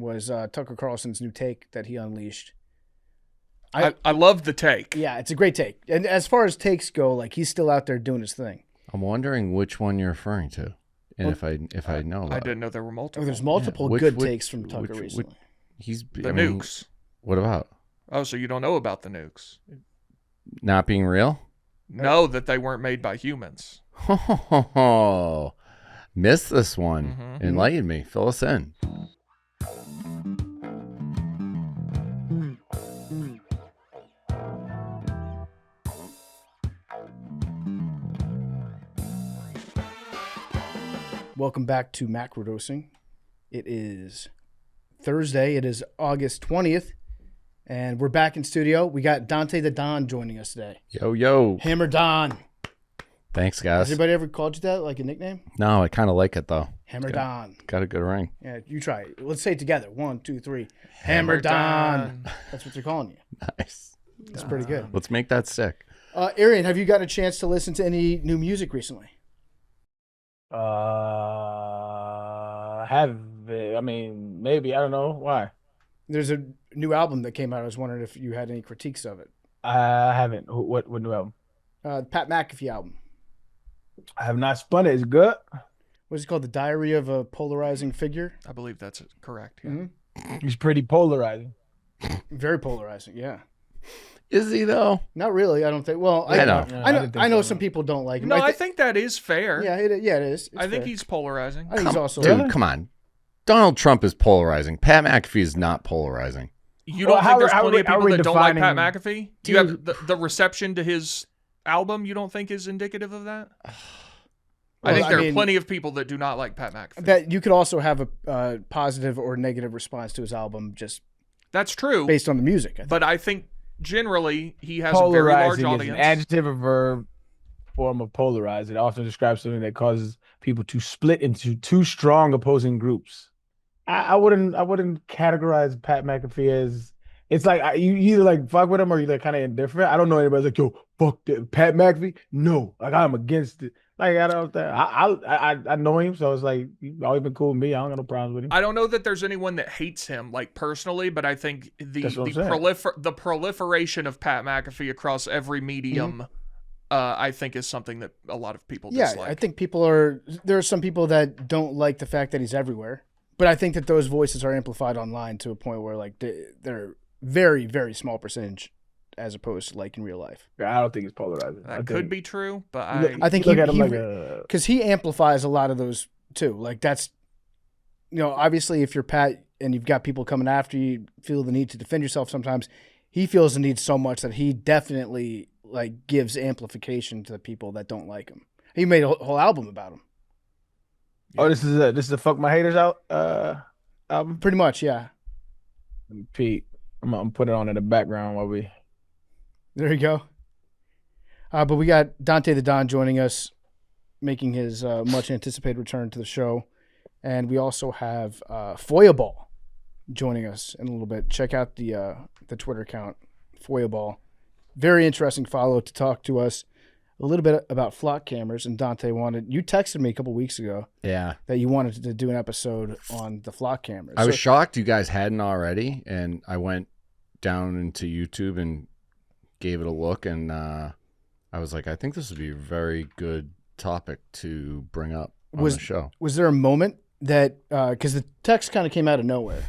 was Tucker Carlson's new take that he unleashed. I love the take. Yeah, it's a great take. And as far as takes go, like he's still out there doing his thing. I'm wondering which one you're referring to, and if I know. I didn't know there were multiple. Oh, there's multiple good takes from Tucker recently. Nukes. What about? Oh, so you don't know about the nukes? Not being real? No, that they weren't made by humans. Missed this one. Enlighten me. Fill us in. Welcome back to Macrodosing. It is Thursday. It is August 20th. And we're back in studio. We got Dante the Don joining us today. Yo. Hammer Don. Thanks, guys. Has anybody ever called you that, like a nickname? No, I kind of like it, though. Hammer Don. Got a good ring. Yeah, you try it. Let's say it together. 1, 2, 3. Hammer Don. That's what they're calling you. Nice. That's pretty good. Let's make that stick. Arian, have you gotten a chance to listen to any new music recently? I mean, maybe. I don't know. Why? There's a new album that came out. I was wondering if you had any critiques of it. I haven't. What new album? Pat McAfee album. I have not spun it. Is it good? What's it called? The Diary of a Polarizing Figure? I believe that's correct. Yeah. Mm-hmm. He's pretty polarizing. Very polarizing, yeah. Is he, though? Not really, I don't think. Well, I know some people don't like him. No, I think that is fair. Yeah, it is. I think he's polarizing. I think he's also... Dude, come on. Donald Trump is polarizing. Pat McAfee is not polarizing. You don't think there's plenty of people that don't like Pat McAfee? Do you have the reception to his album you don't think is indicative of that? I think there are plenty of people that do not like Pat McAfee. That you could also have a positive or negative response to his album just that's true based on the music. But I think generally he has a very large audience. Is an adjective or verb form of polarize. It often describes something that causes people to split into two strong opposing groups. I wouldn't categorize Pat McAfee as it's like you either like fuck with him or you're like kind of indifferent. I don't know anybody's like, yo, fuck that Pat McAfee. No, like I'm against it. Like I don't I know him, so it's like he's always been cool with me. I don't got no problems with him. I don't know that there's anyone that hates him like personally, but I think the proliferation of Pat McAfee across every medium, I think is something that a lot of people dislike. Yeah, I think there are some people that don't like the fact that he's everywhere, but I think that those voices are amplified online to a point where like they're very, very small percentage as opposed to like in real life. I don't think it's polarizing. That could be true, but I think because he amplifies a lot of those too. Like that's, obviously if you're Pat and you've got people coming after you, feel the need to defend yourself sometimes. He feels the need so much that he definitely like gives amplification to the people that don't like him. He made a whole album about him. Oh, this is a Fuck My Haters Out album? Pretty much, yeah. Pete, I'm gonna put it on in the background while we... There you go. But we got Dante the Don joining us, making his much anticipated return to the show. And we also have FOIA Ball joining us in a little bit. Check out the Twitter account, FOIA Ball. Very interesting follow to talk to us a little bit about flock cameras. And Dante you texted me a couple weeks ago. Yeah. That you wanted to do an episode on the flock cameras. I was shocked you guys hadn't already. And I went down into YouTube and gave it a look. And I was like, I think this would be a very good topic to bring up on the show. Was there a moment that, because the text kind of came out of nowhere,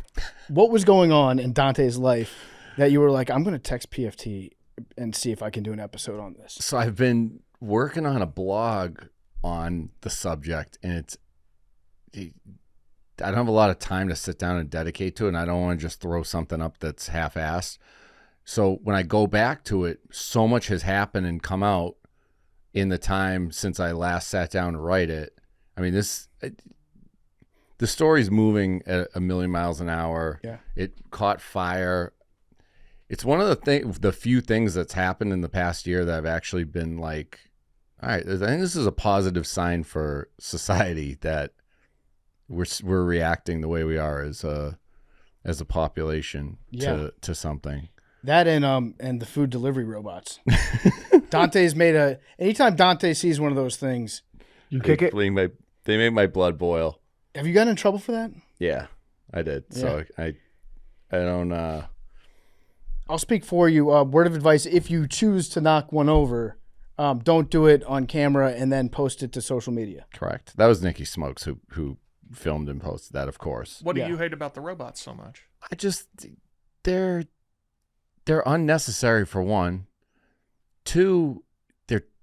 what was going on in Dante's life that you were like, I'm going to text PFT and see if I can do an episode on this? So I've been working on a blog on the subject, and I don't have a lot of time to sit down and dedicate to it, and I don't want to just throw something up that's half-assed. So when I go back to it, so much has happened and come out in the time since I last sat down to write it. I mean, the story's moving at a million miles an hour. Yeah. It caught fire. It's one of the few things that's happened in the past year that I've actually been like, all right, I think this is a positive sign for society that we're reacting the way we are as a population to something. That and the food delivery robots. Dante's made anytime Dante sees one of those things, you kick it. They make my blood boil. Have you gotten in trouble for that? Yeah, I did. So I don't. I'll speak for you. Word of advice: if you choose to knock one over, don't do it on camera and then post it to social media. Correct. That was Nikki Smokes who filmed and posted that, of course. What do you hate about the robots so much? I just they're unnecessary for one. Two,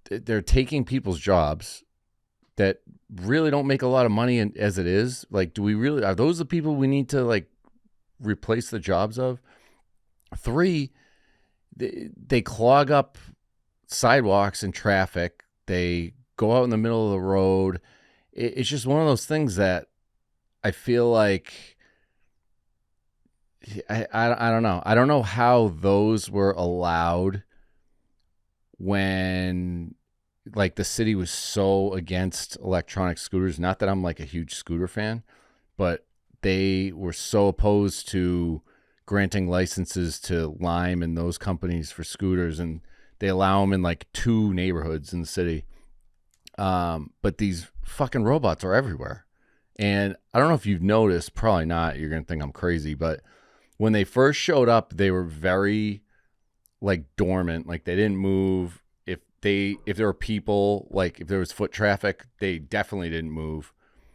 they're taking people's jobs that really don't make a lot of money as it is. Like, are those the people we need to like replace the jobs of? Three, they clog up sidewalks and traffic. They go out in the middle of the road. It's just one of those things that I feel like I don't know. I don't know how those were allowed when like the city was so against electronic scooters. Not that I'm like a huge scooter fan, but they were so opposed to granting licenses to Lime and those companies for scooters, and they allow them in like 2 neighborhoods in the city. But these fucking robots are everywhere. And I don't know if you've noticed, probably not, you're going to think I'm crazy, but when they first showed up, they were very like dormant, like they didn't move. If there were people, like if there was foot traffic, they definitely didn't move.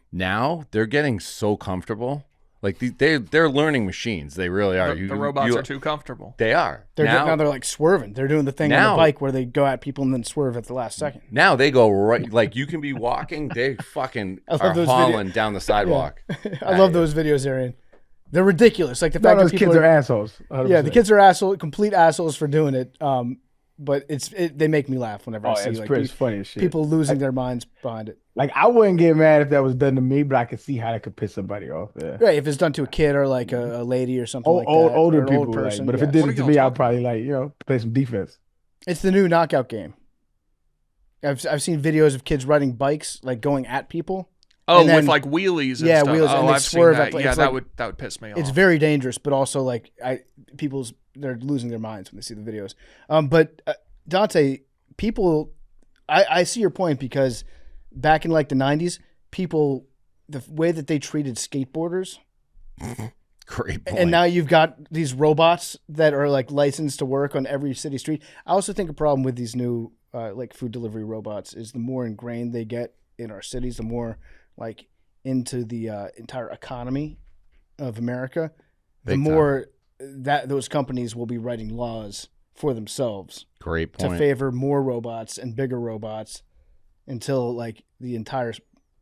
Now they're getting so comfortable. Like they're learning machines. They really are. The robots are too comfortable. They are. Now they're like swerving. They're doing the thing on the bike where they go at people and then swerve at the last second. Now they go right. Like you can be walking. They fucking are hauling down the sidewalk. Yeah. I love those videos, Arian. They're ridiculous. Like the fact those that kids are assholes. 100%. Yeah, the kids are complete assholes for doing it. But they make me laugh whenever I see like it's funny as shit. People losing their minds behind it. Like I wouldn't get mad if that was done to me, but I could see how that could piss somebody off. Yeah. Right, if it's done to a kid or like a lady or something like that. Older or an people, old person. but if it did it to me, I'd probably play some defense. It's the new knockout game. I've seen videos of kids riding bikes, like going at people. Oh, with like wheelies and stuff. Wheels, and I've swerve seen that. like, Yeah, that would piss me off. It's very dangerous, but also like they're losing their minds when they see the videos. But Dante, people, I see your point because back in like the 90s, the way that they treated skateboarders. Great point. And now you've got these robots that are like licensed to work on every city street. I also think a problem with these new like food delivery robots is the more ingrained they get in our cities, the more like into the entire economy of America, the more that those companies will be writing laws for themselves. Great point. To favor more robots and bigger robots until like the entire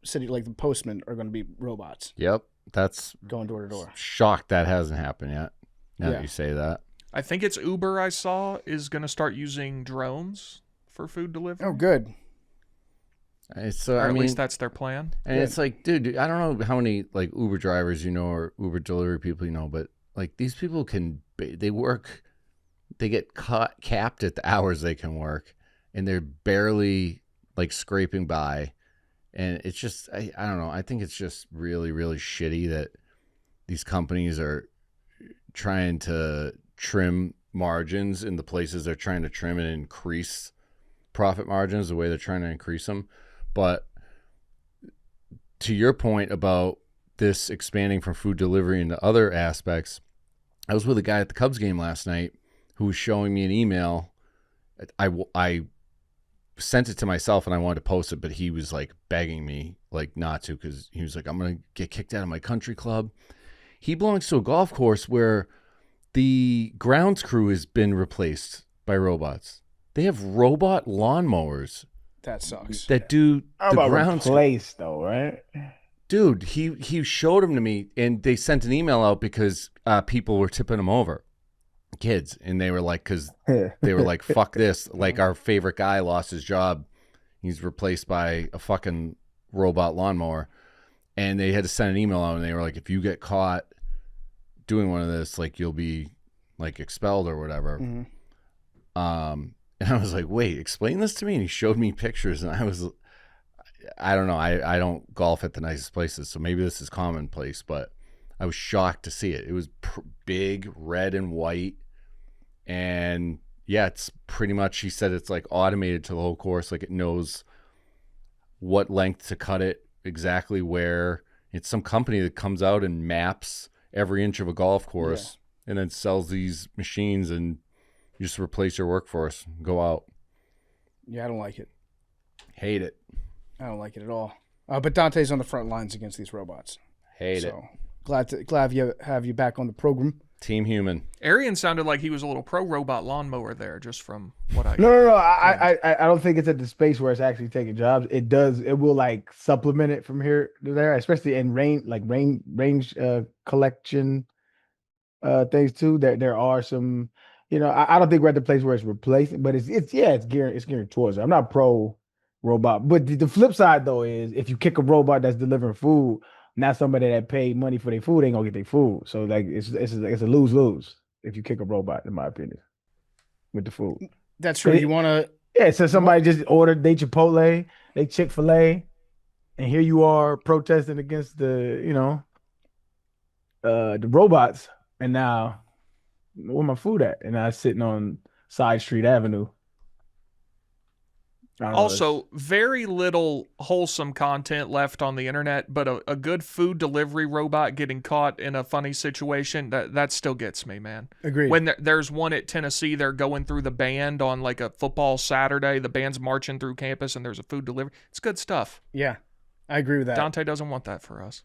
city, like the postmen are going to be robots. Yep. That's going door to door. Shocked that hasn't happened yet. Now that you say that. I think it's Uber I saw is going to start using drones for food delivery. Oh, good. It's or at least that's their plan. And it's like, dude, I don't know how many like Uber drivers or Uber delivery people but like these people they get capped at the hours they can work, and they're barely like scraping by. And it's just, I don't know. I think it's just really, really shitty that these companies are trying to trim margins in the places they're trying to trim and increase profit margins the way they're trying to increase them. But to your point about this expanding from food delivery into other aspects, I was with a guy at the Cubs game last night who was showing me an email. I sent it to myself and I wanted to post it, but he was like begging me like not to, because he was like, I'm going to get kicked out of my country club. He belongs to a golf course where the grounds crew has been replaced by robots. They have robot lawnmowers. That sucks. That do the grounds replaced though, right? Dude, he showed them to me, and they sent an email out because people were tipping them over. Kids, and they were like, because they were like, fuck this, like our favorite guy lost his job, he's replaced by a fucking robot lawnmower, and they had to send an email out, and they were like, if you get caught doing one of this, like you'll be like expelled or whatever. And I was like, wait, explain this to me. And he showed me pictures, and I don't know, I don't golf at the nicest places, so maybe this is commonplace, but I was shocked to see it. It was big, red and white. And yeah, it's pretty much, he said it's like automated to the whole course. Like it knows what length to cut it, exactly where. It's some company that comes out and maps every inch of a golf course and then sells these machines and you just replace your workforce, go out. Yeah, I don't like it. Hate it. I don't like it at all. But Dante's on the front lines against these robots. Hate it. Glad to have you back on the program. Team human. Arian sounded like he was a little pro-robot lawnmower there, just from what I... No. I don't think it's at the space where it's actually taking jobs. It will like supplement it from here to there, especially in range collection things too. There are some, I don't think we're at the place where it's replacing, but it's gearing towards it. I'm not pro robot, but the flip side though is if you kick a robot that's delivering food, now somebody that paid money for their food ain't gonna get their food. So like it's a lose-lose if you kick a robot, in my opinion, with the food. That's true. You want to? So somebody just ordered they Chipotle, they Chick-fil-A, and here you are protesting against the robots, and now where my food at? And I was sitting on Side Street Avenue. Also, very little wholesome content left on the internet, but a good food delivery robot getting caught in a funny situation, that still gets me, man. Agreed. When there's one at Tennessee, they're going through the band on like a football Saturday, the band's marching through campus, and there's a food delivery. It's good stuff. Yeah, I agree with that. Dante doesn't want that for us.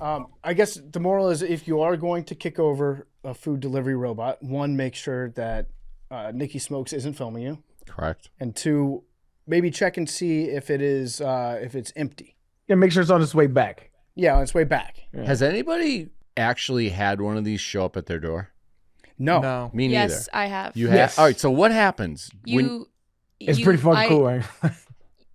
I guess the moral is if you are going to kick over a food delivery robot, one, make sure that Nikki Smokes isn't filming you. Correct. And two, maybe check and see if it's empty. Yeah, make sure it's on its way back. Yeah, on its way back. Yeah. Has anybody actually had one of these show up at their door? No. Me neither. Yes, I have. You have? Yes. All right, so what happens? It's pretty fucking cool. Right?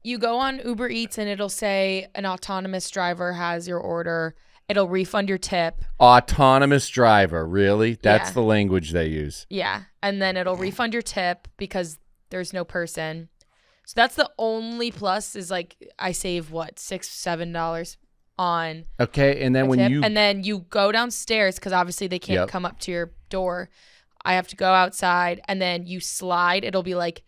You go on Uber Eats and it'll say an autonomous driver has your order. It'll refund your tip. Autonomous driver, really? That's Yeah. the language they use. Yeah, and then it'll refund your tip because there's no person. So that's the only plus is like I save what $6-7 on Okay, and then when tip. And then you go downstairs because obviously they can't come up to your door. I have to go outside and then you slide. It'll be like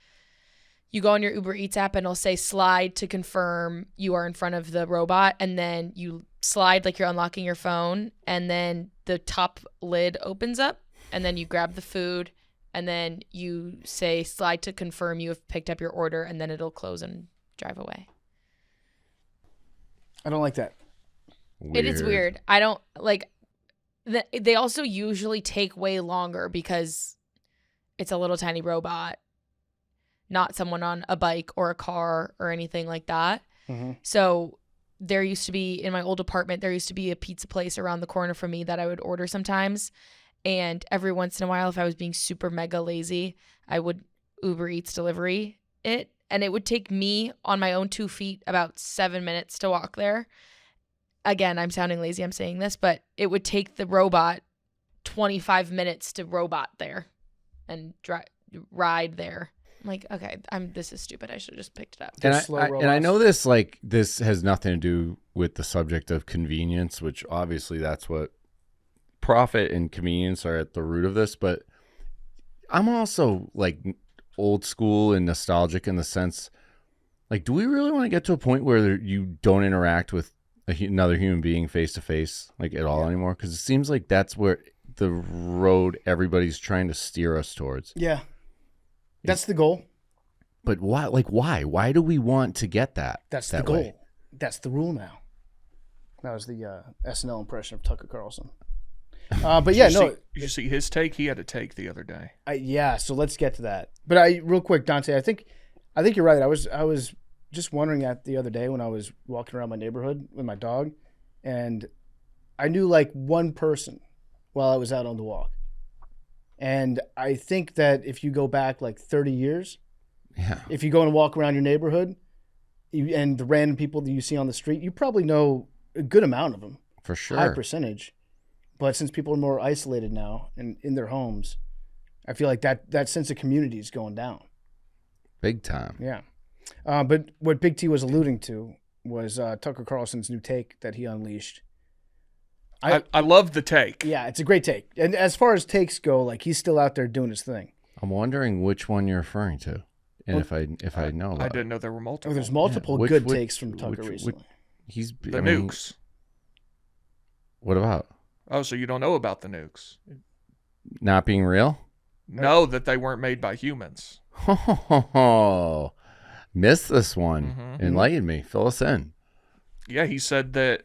you go on your Uber Eats app and it'll say slide to confirm you are in front of the robot, and then you slide like you're unlocking your phone, and then the top lid opens up, and then you grab the food, and then you say slide to confirm you have picked up your order, and then it'll close and drive away. I don't like that. It is weird. I don't like. They also usually take way longer because it's a little tiny robot, not someone on a bike or a car or anything like that. Mm-hmm. So there used to be, in my old apartment, there used to be a pizza place around the corner from me that I would order sometimes. And every once in a while, if I was being super mega lazy, I would Uber Eats delivery it. And it would take me on my own 2 feet about 7 minutes to walk there. Again, I'm sounding lazy, I'm saying this, but it would take the robot 25 minutes to robot there and ride there. I'm like, okay, this is stupid. I should have just picked it up. And I know this has nothing to do with the subject of convenience, which obviously that's what profit and convenience are at the root of this. But I'm also like old school and nostalgic in the sense, like, do we really want to get to a point where you don't interact with another human being face to face, like at all anymore? Because it seems like that's where the road everybody's trying to steer us towards. Yeah. That's the goal. But why? Like, why? Why do we want to get that? That's the goal. Way? That's the rule now. That was the SNL impression of Tucker Carlson. But yeah, did you see his take? He had a take the other day. Yeah, so let's get to that. But real quick, Dante, I think you're right. I was just wondering that the other day when I was walking around my neighborhood with my dog, and I knew like one person while I was out on the walk. And I think that if you go back like 30 years, if you go and walk around your neighborhood and the random people that you see on the street, you probably know a good amount of them. For sure. High percentage. But since people are more isolated now and in their homes, I feel like that sense of community is going down. Big time. Yeah. But what Big T was alluding to was Tucker Carlson's new take that he unleashed. I love the take. Yeah, it's a great take. And as far as takes go, like he's still out there doing his thing. I'm wondering which one you're referring to, and if I know about I didn't know there were multiple. Oh, there's multiple takes from Tucker recently. The nukes. What about? Oh, so you don't know about the nukes? Not being real? No, that they weren't made by humans. Oh, missed this one. Mm-hmm. Enlighten me. Fill us in. Yeah, he said that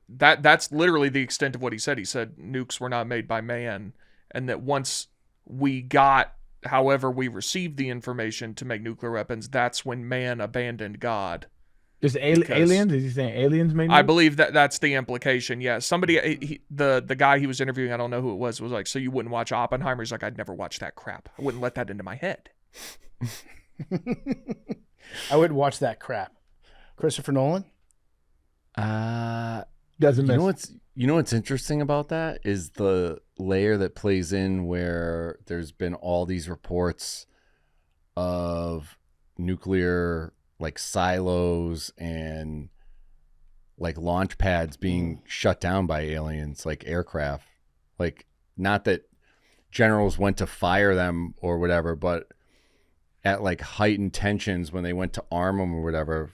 that's literally the extent of what he said. He said nukes were not made by man, and that once we got, however we received the information to make nuclear weapons, that's when man abandoned God. Just aliens? Is he saying aliens made nukes? I believe that's the implication. Yeah, somebody, the guy he was interviewing, I don't know who it was like, so you wouldn't watch Oppenheimer? He's like, I'd never watch that crap. I wouldn't let that into my head. I wouldn't watch that crap. Christopher Nolan? Doesn't miss. You know what's interesting about that is the layer that plays in where there's been all these reports of nuclear like silos and like launch pads being shut down by aliens, like aircraft. Like, not that generals went to fire them or whatever, but at like heightened tensions when they went to arm them or whatever,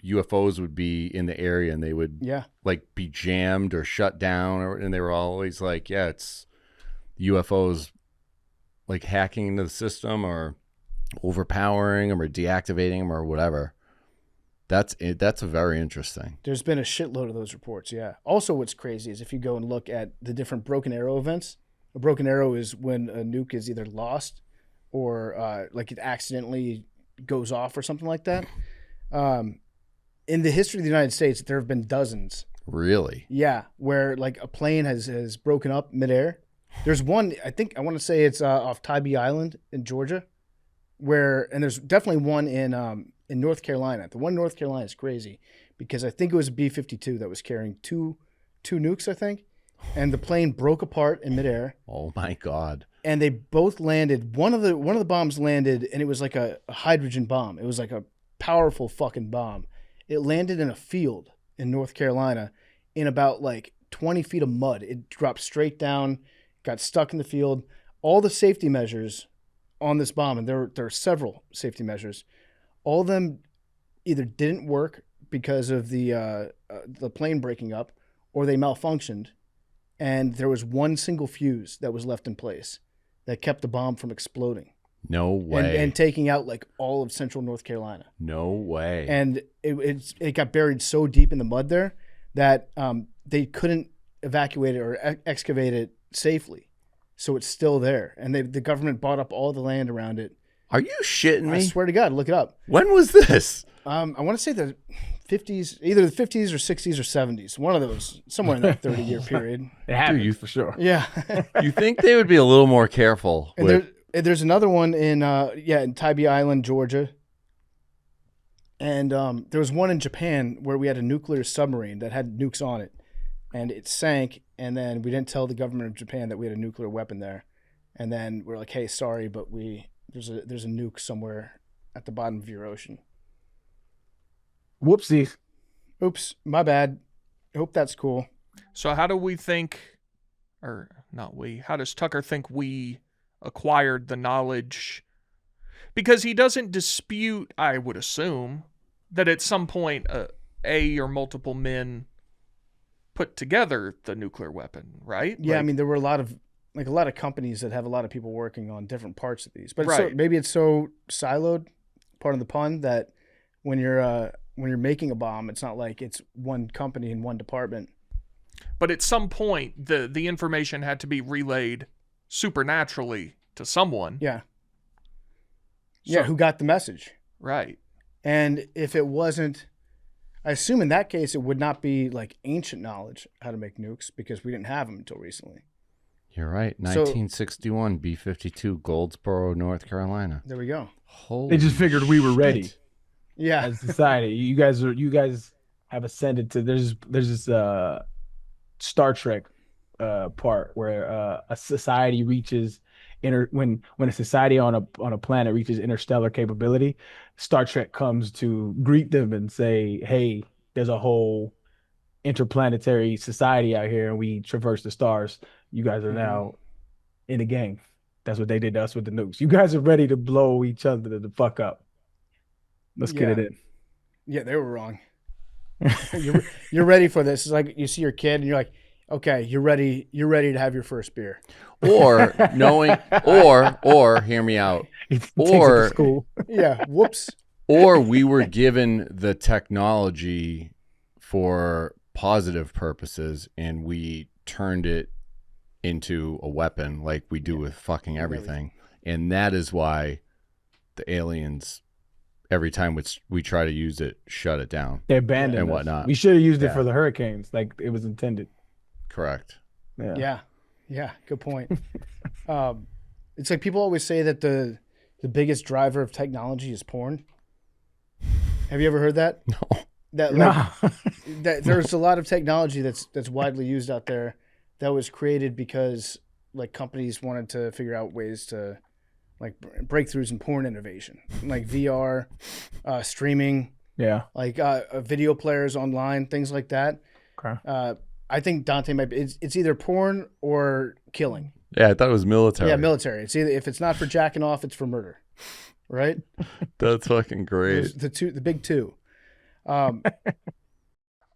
UFOs would be in the area and they would like be jammed or shut down, and they were always like, yeah, it's UFOs like hacking into the system or overpowering them or deactivating them or whatever. That's a very interesting. There's been a shitload of those reports. Yeah. Also, what's crazy is if you go and look at the different broken arrow events. A broken arrow is when a nuke is either lost or like it accidentally goes off or something like that. In the history of the United States, there have been dozens. Really? Yeah, where like a plane has broken up midair. There's one, I want to say it's off Tybee Island in Georgia, and there's definitely one in North Carolina. The one in North Carolina is crazy because I think it was a B-52 that was carrying two nukes, I think, and the plane broke apart in midair. Oh my God! And they both landed. One of the bombs landed, and it was like a hydrogen bomb. It was like a powerful fucking bomb. It landed in a field in North Carolina in about like 20 feet of mud. It dropped straight down, got stuck in the field. All the safety measures on this bomb, and there are several safety measures, all of them either didn't work because of the plane breaking up, or they malfunctioned, and there was one single fuse that was left in place that kept the bomb from exploding. No way. And taking out like all of central North Carolina. No way. And it got buried so deep in the mud there that they couldn't evacuate it or excavate it safely. So it's still there. And the government bought up all the land around it. Are you shitting me? I swear to God, look it up. When was this? I want to say the 50s, either the 50s or 60s or 70s. One of those, somewhere in that 30-year period. It happened, for sure. Yeah. You think they would be a little more careful? There's another one in Tybee Island, Georgia. And there was one in Japan where we had a nuclear submarine that had nukes on it. And it sank, and then we didn't tell the government of Japan that we had a nuclear weapon there. And then we're like, hey, sorry, but there's a nuke somewhere at the bottom of your ocean. Whoopsie. Oops, my bad. I hope that's cool. So how do we think, or not we, how does Tucker think we acquired the knowledge? Because he doesn't dispute, I would assume, that at some point a or multiple men put together the nuclear weapon, right? Yeah, I mean, there were a lot of companies that have a lot of people working on different parts of these. But right. Maybe it's so siloed, part of the pun, that when you're making a bomb, it's not like it's one company in one department. But at some point, the information had to be relayed supernaturally to someone. Yeah. Yeah, who got the message. Right. And if it wasn't, I assume in that case, it would not be like ancient knowledge how to make nukes because we didn't have them until recently. You're right. 1961, B-52, Goldsboro, North Carolina. There we go. They just figured we were ready. Yeah. As society. You guys have ascended to, there's this Star Trek part where a society reaches when a society on a planet reaches interstellar capability, Star Trek comes to greet them and say, hey, there's a whole interplanetary society out here and we traverse the stars. You guys are now in the game. That's what they did to us with the nukes. You guys are ready to blow each other the fuck up. Let's get it in. Yeah, they were wrong. You're ready for this. It's like you see your kid and you're like, Okay, you're ready. You're ready to have your first beer. Or knowing, or hear me out. He takes it to school. Yeah. Whoops. Or we were given the technology for positive purposes and we turned it into a weapon like we do with fucking everything. And that is why the aliens, every time we try to use it, shut it down. They abandoned and us. whatnot. We should have used it Yeah. for the hurricanes like it was intended. Correct. Yeah. Good point. It's like people always say that the biggest driver of technology is porn. Have you ever heard that? No. That like, that there's a lot of technology that's widely used out there that was created because like companies wanted to figure out ways to like breakthroughs in porn innovation, like VR, streaming, like video players online, things like that. Okay. I think Dante might be. It's either porn or killing. Yeah, I thought it was military. Yeah, military. It's either if it's not for jacking off, it's for murder, right? That's fucking great. Those, the big two.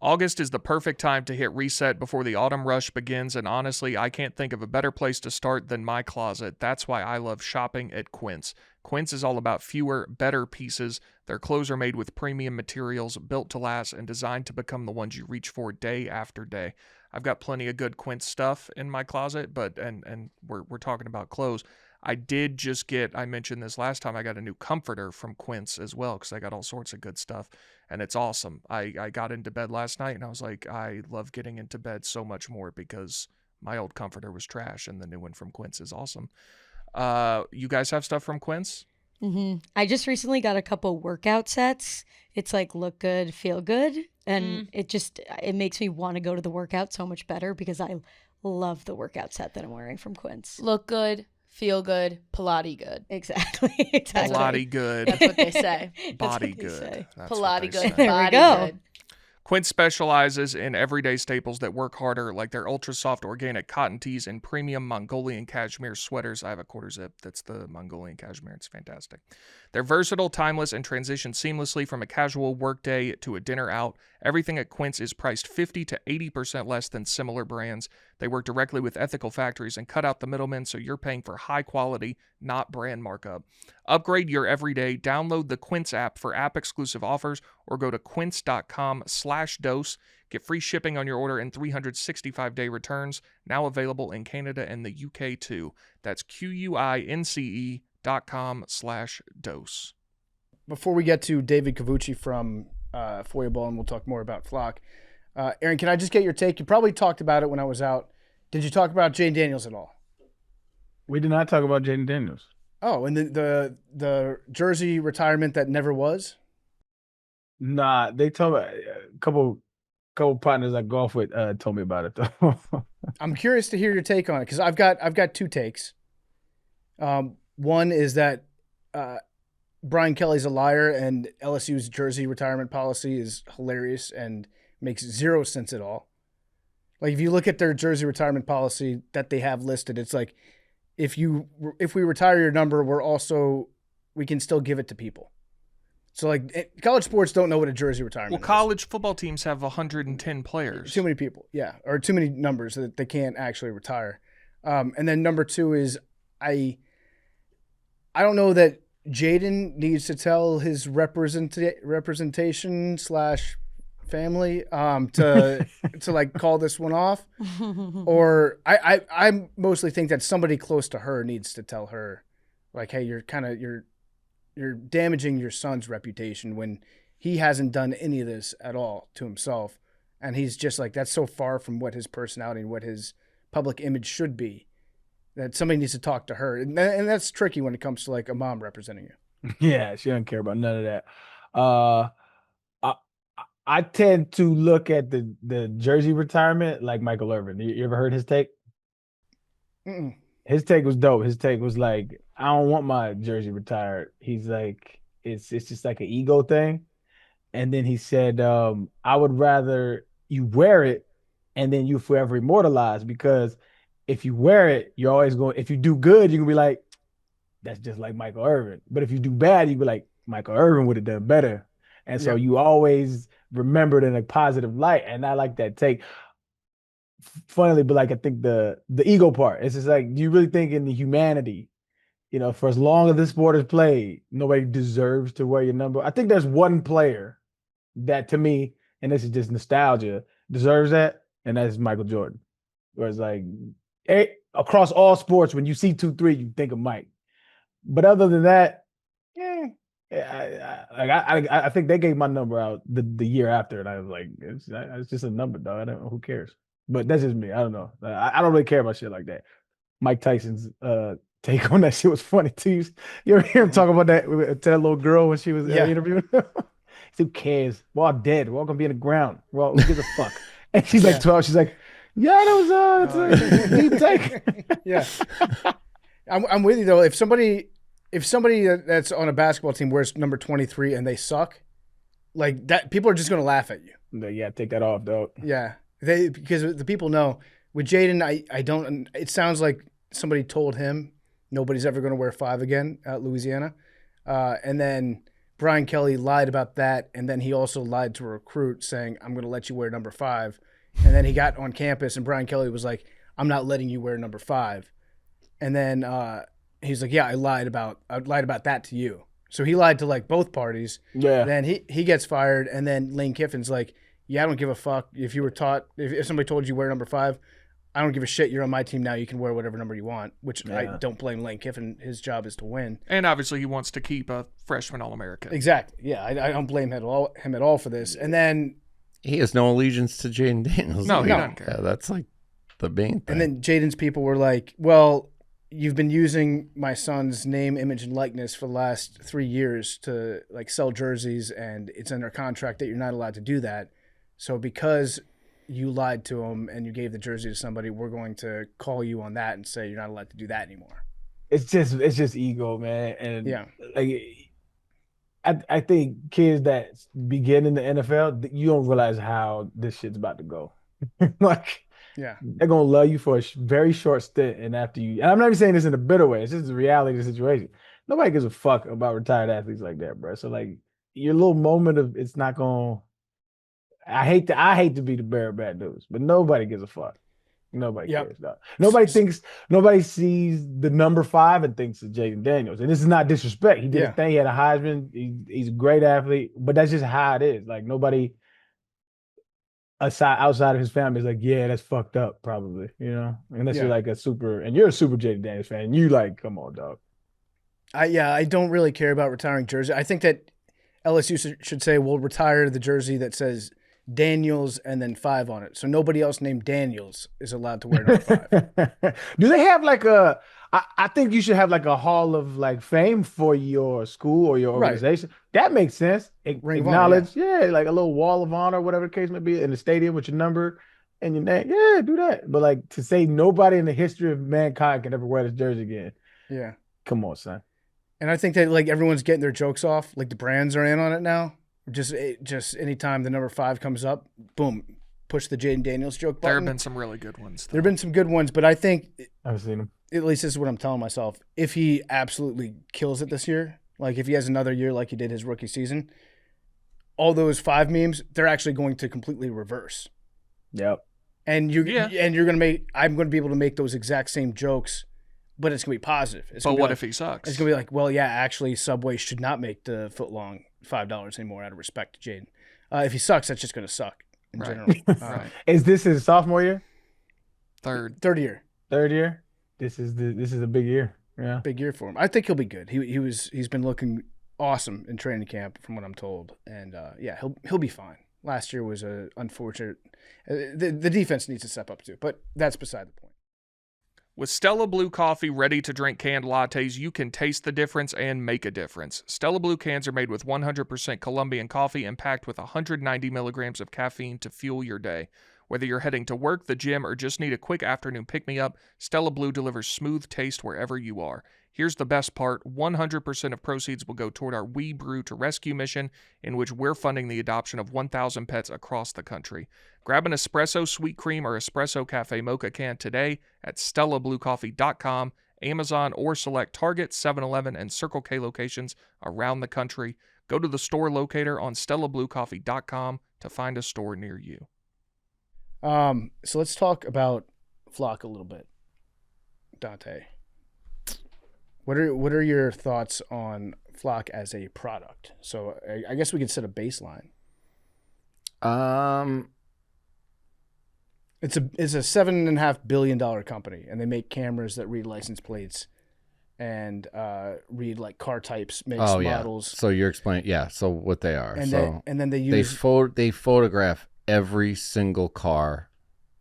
August is the perfect time to hit reset before the autumn rush begins, and honestly, I can't think of a better place to start than my closet. That's why I love shopping at Quince. Quince is all about fewer, better pieces. Their clothes are made with premium materials, built to last, and designed to become the ones you reach for day after day. I've got plenty of good Quince stuff in my closet, but and we're talking about clothes. I did just I mentioned this last time, I got a new comforter from Quince as well because I got all sorts of good stuff, and it's awesome. I got into bed last night, and I was like, I love getting into bed so much more because my old comforter was trash, and the new one from Quince is awesome. You guys have stuff from Quince? Mm-hmm. I just recently got a couple workout sets. It's like look good, feel good, and it makes me want to go to the workout so much better because I love the workout set that I'm wearing from Quince. Look good, feel good, Pilates good. Exactly. Pilates good. That's what they say. Body what they good. say. That's what Pilates they good, say. There we body go. good. Quince specializes in everyday staples that work harder, like their ultra soft organic cotton tees and premium Mongolian cashmere sweaters. I have a quarter zip that's the Mongolian cashmere. It's fantastic. They're versatile, timeless, and transition seamlessly from a casual workday to a dinner out. Everything at Quince is priced 50 to 80% less than similar brands. They work directly with ethical factories and cut out the middlemen, so you're paying for high quality, not brand markup. Upgrade your everyday. Download the Quince app for app-exclusive offers or go to quince.com/dose. Get free shipping on your order and 365-day returns. Now available in Canada and the UK too. That's QUINCE.com/dose. Before we get to David Covucci from FOIA Ball, and we'll talk more about Flock. Arian, can I just get your take? You probably talked about it when I was out. Did you talk about Jayden Daniels at all? We did not talk about Jayden Daniels. Oh, and the jersey retirement that never was? Nah, they told me a couple partners I golf with told me about it though. I'm curious to hear your take on it because I've got two takes. One is that Brian Kelly's a liar and LSU's jersey retirement policy is hilarious and makes zero sense at all. Like if you look at their jersey retirement policy that they have listed, it's like if we retire your number, we can still give it to people. So like college sports don't know what a jersey retirement Well, is. college football teams have 110 players. Too many people, yeah, or too many numbers that they can't actually retire. And then number two is I don't know that Jayden needs to tell his representation / family to like call this one off, or I mostly think that somebody close to her needs to tell her, like, hey, you're damaging your son's reputation when he hasn't done any of this at all to himself, and he's just like that's so far from what his personality and what his public image should be that somebody needs to talk to her, and that's tricky when it comes to like a mom representing you. Yeah, she doesn't care about none of that. I tend to look at the jersey retirement like Michael Irvin. You ever heard his take? Mm-mm. His take was dope. His take was like, I don't want my jersey retired. He's like, it's just like an ego thing. And then he said, I would rather you wear it and then you forever immortalized, because if you wear it, you're always going, if you do good, you can be like, that's just like Michael Irvin. But if you do bad, you be like, Michael Irvin would have done better. And so you always remembered in a positive light. And I like that take. funnily, but like I think the ego part. It's just like, do you really think in the humanity? You know, for as long as this sport is played, nobody deserves to wear your number. I think there's one player that, to me, and this is just nostalgia, deserves that, and that's Michael Jordan. Where it's like, across all sports, when you see 2-3, you think of Mike. But other than that, I think they gave my number out the year after, and I was like, it's just a number, dog. I don't know, who cares? But that's just me. I don't know. I don't really care about shit like that. Mike Tyson's take on that shit was funny too. You ever hear him talk about that to that little girl when she was interviewing him? Who cares? We're all dead. We're all gonna be in the ground. Well, who gives a fuck? And she's like 12. She's like, yeah, that was a deep take. Yeah, I'm with you though. If somebody that's on a basketball team wears number 23 and they suck, like that, people are just gonna laugh at you. Yeah, take that off, though. Yeah, because the people know. With Jayden, I don't. It sounds like somebody told him nobody's ever going to wear 5 again at Louisiana, and then Brian Kelly lied about that, and then he also lied to a recruit saying, "I'm going to let you wear number 5," and then he got on campus, and Brian Kelly was like, "I'm not letting you wear number 5," and then he's like, "Yeah, I lied about that to you." So he lied to like both parties. Yeah. Then he gets fired, and then Lane Kiffin's like, "Yeah, I don't give a fuck if you were taught if somebody told you wear number 5." I don't give a shit. You're on my team now. You can wear whatever number you want, which I don't blame Lane Kiffin. His job is to win. And obviously he wants to keep a freshman All-American. Exactly. Yeah, I don't blame him at all for this. And then he has no allegiance to Jayden Daniels. No, he doesn't care. Yeah, that's like the main thing. And then Jayden's people were like, well, you've been using my son's name, image, and likeness for the last 3 years to like sell jerseys, and it's under contract that you're not allowed to do that. So because you lied to him and you gave the jersey to somebody, we're going to call you on that and say you're not allowed to do that anymore. It's just ego, man. And yeah, like I think kids that begin in the NFL, you don't realize how this shit's about to go. Like, yeah, they're gonna love you for a very short stint, and after you, and I'm not even saying this in a bitter way. It's just the reality of the situation. Nobody gives a fuck about retired athletes like that, bro. So like, your little moment of it's not gonna. I hate to be the bearer of bad news, but nobody gives a fuck. Nobody cares. No. Nobody sees the number 5 and thinks of Jayden Daniels. And this is not disrespect. He did a thing. He had a Heisman. He's a great athlete, but that's just how it is. Like, nobody outside of his family is like, yeah, that's fucked up, probably. You know, unless you're like you're a super Jayden Daniels fan. And you like, come on, dog. I don't really care about retiring jersey. I think that LSU should say, we'll retire the jersey that says Daniels and then 5 on it. So nobody else named Daniels is allowed to wear number 5. Do they have like I think you should have like a hall of like fame for your school or your organization. Right. That makes sense. Acknowledge, like a little wall of honor, whatever the case may be, in the stadium with your number and your name. Yeah, do that. But like, to say nobody in the history of mankind can ever wear this jersey again. Yeah. Come on, son. And I think that like everyone's getting their jokes off. Like the brands are in on it now. Just anytime the number 5 comes up, boom, push the Jayden Daniels joke button. There have been some really good ones, though. There have been some good ones, but I think I've seen them. At least this is what I'm telling myself. If he absolutely kills it this year, like if he has another year like he did his rookie season, all those 5 memes, they're actually going to completely reverse. Yep. And I'm going to be able to make those exact same jokes, but it's going to be positive. But what if he sucks? It's going to be like, well, yeah, actually Subway should not make the foot-long $5 anymore out of respect to Jayden. If he sucks, that's just going to suck in general. Right. Is this his sophomore year? Third year. Third year. This is a big year. Yeah, big year for him. I think he'll be good. He's been looking awesome in training camp, from what I'm told, and he'll be fine. Last year was a unfortunate. The defense needs to step up too, but that's beside the point. With Stella Blue coffee, ready-to-drink canned lattes, you can taste the difference and make a difference. Stella Blue cans are made with 100% Colombian coffee and packed with 190 milligrams of caffeine to fuel your day. Whether you're heading to work, the gym, or just need a quick afternoon pick-me-up, Stella Blue delivers smooth taste wherever you are. Here's the best part. 100% of proceeds will go toward our We Brew to Rescue mission, in which we're funding the adoption of 1,000 pets across the country. Grab an espresso sweet cream or espresso cafe mocha can today at StellaBlueCoffee.com, Amazon, or select Target, 7-Eleven, and Circle K locations around the country. Go to the store locator on StellaBlueCoffee.com to find a store near you. So let's talk about Flock a little bit. Dante, what are your thoughts on Flock as a product? So I guess we could set a baseline. It's a $7.5 billion company, and they make cameras that read license plates and read like car types, makes, models. So you're explaining, so what they are. And so then they use they photograph every single car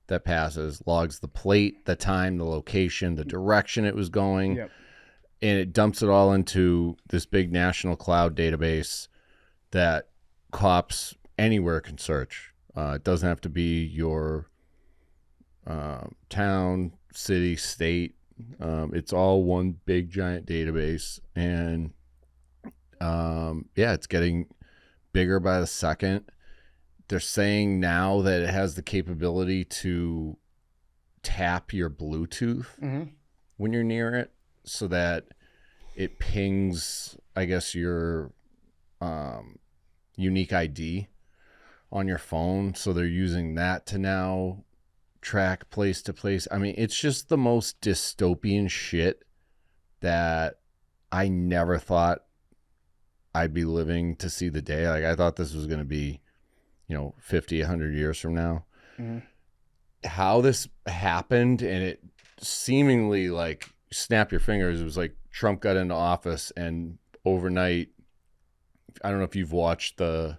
that passes, logs the plate, the time, the location, the direction it was going, Yep. and it dumps it all into this big national cloud database that cops anywhere can search. It doesn't have to be your town, city, state. It's all one big giant database, and it's getting bigger by the second. They're saying now that it has the capability to tap your Bluetooth when you're near it, so that it pings, I guess, your unique ID on your phone. So they're using that to now track place to place. I mean, it's just the most dystopian shit that I never thought I'd be living to see the day. Like, I thought this was going to be, 50, 100 years from now. How this happened, and it seemingly like snap your fingers. It was like Trump got into office, and overnight, I don't know if you've watched the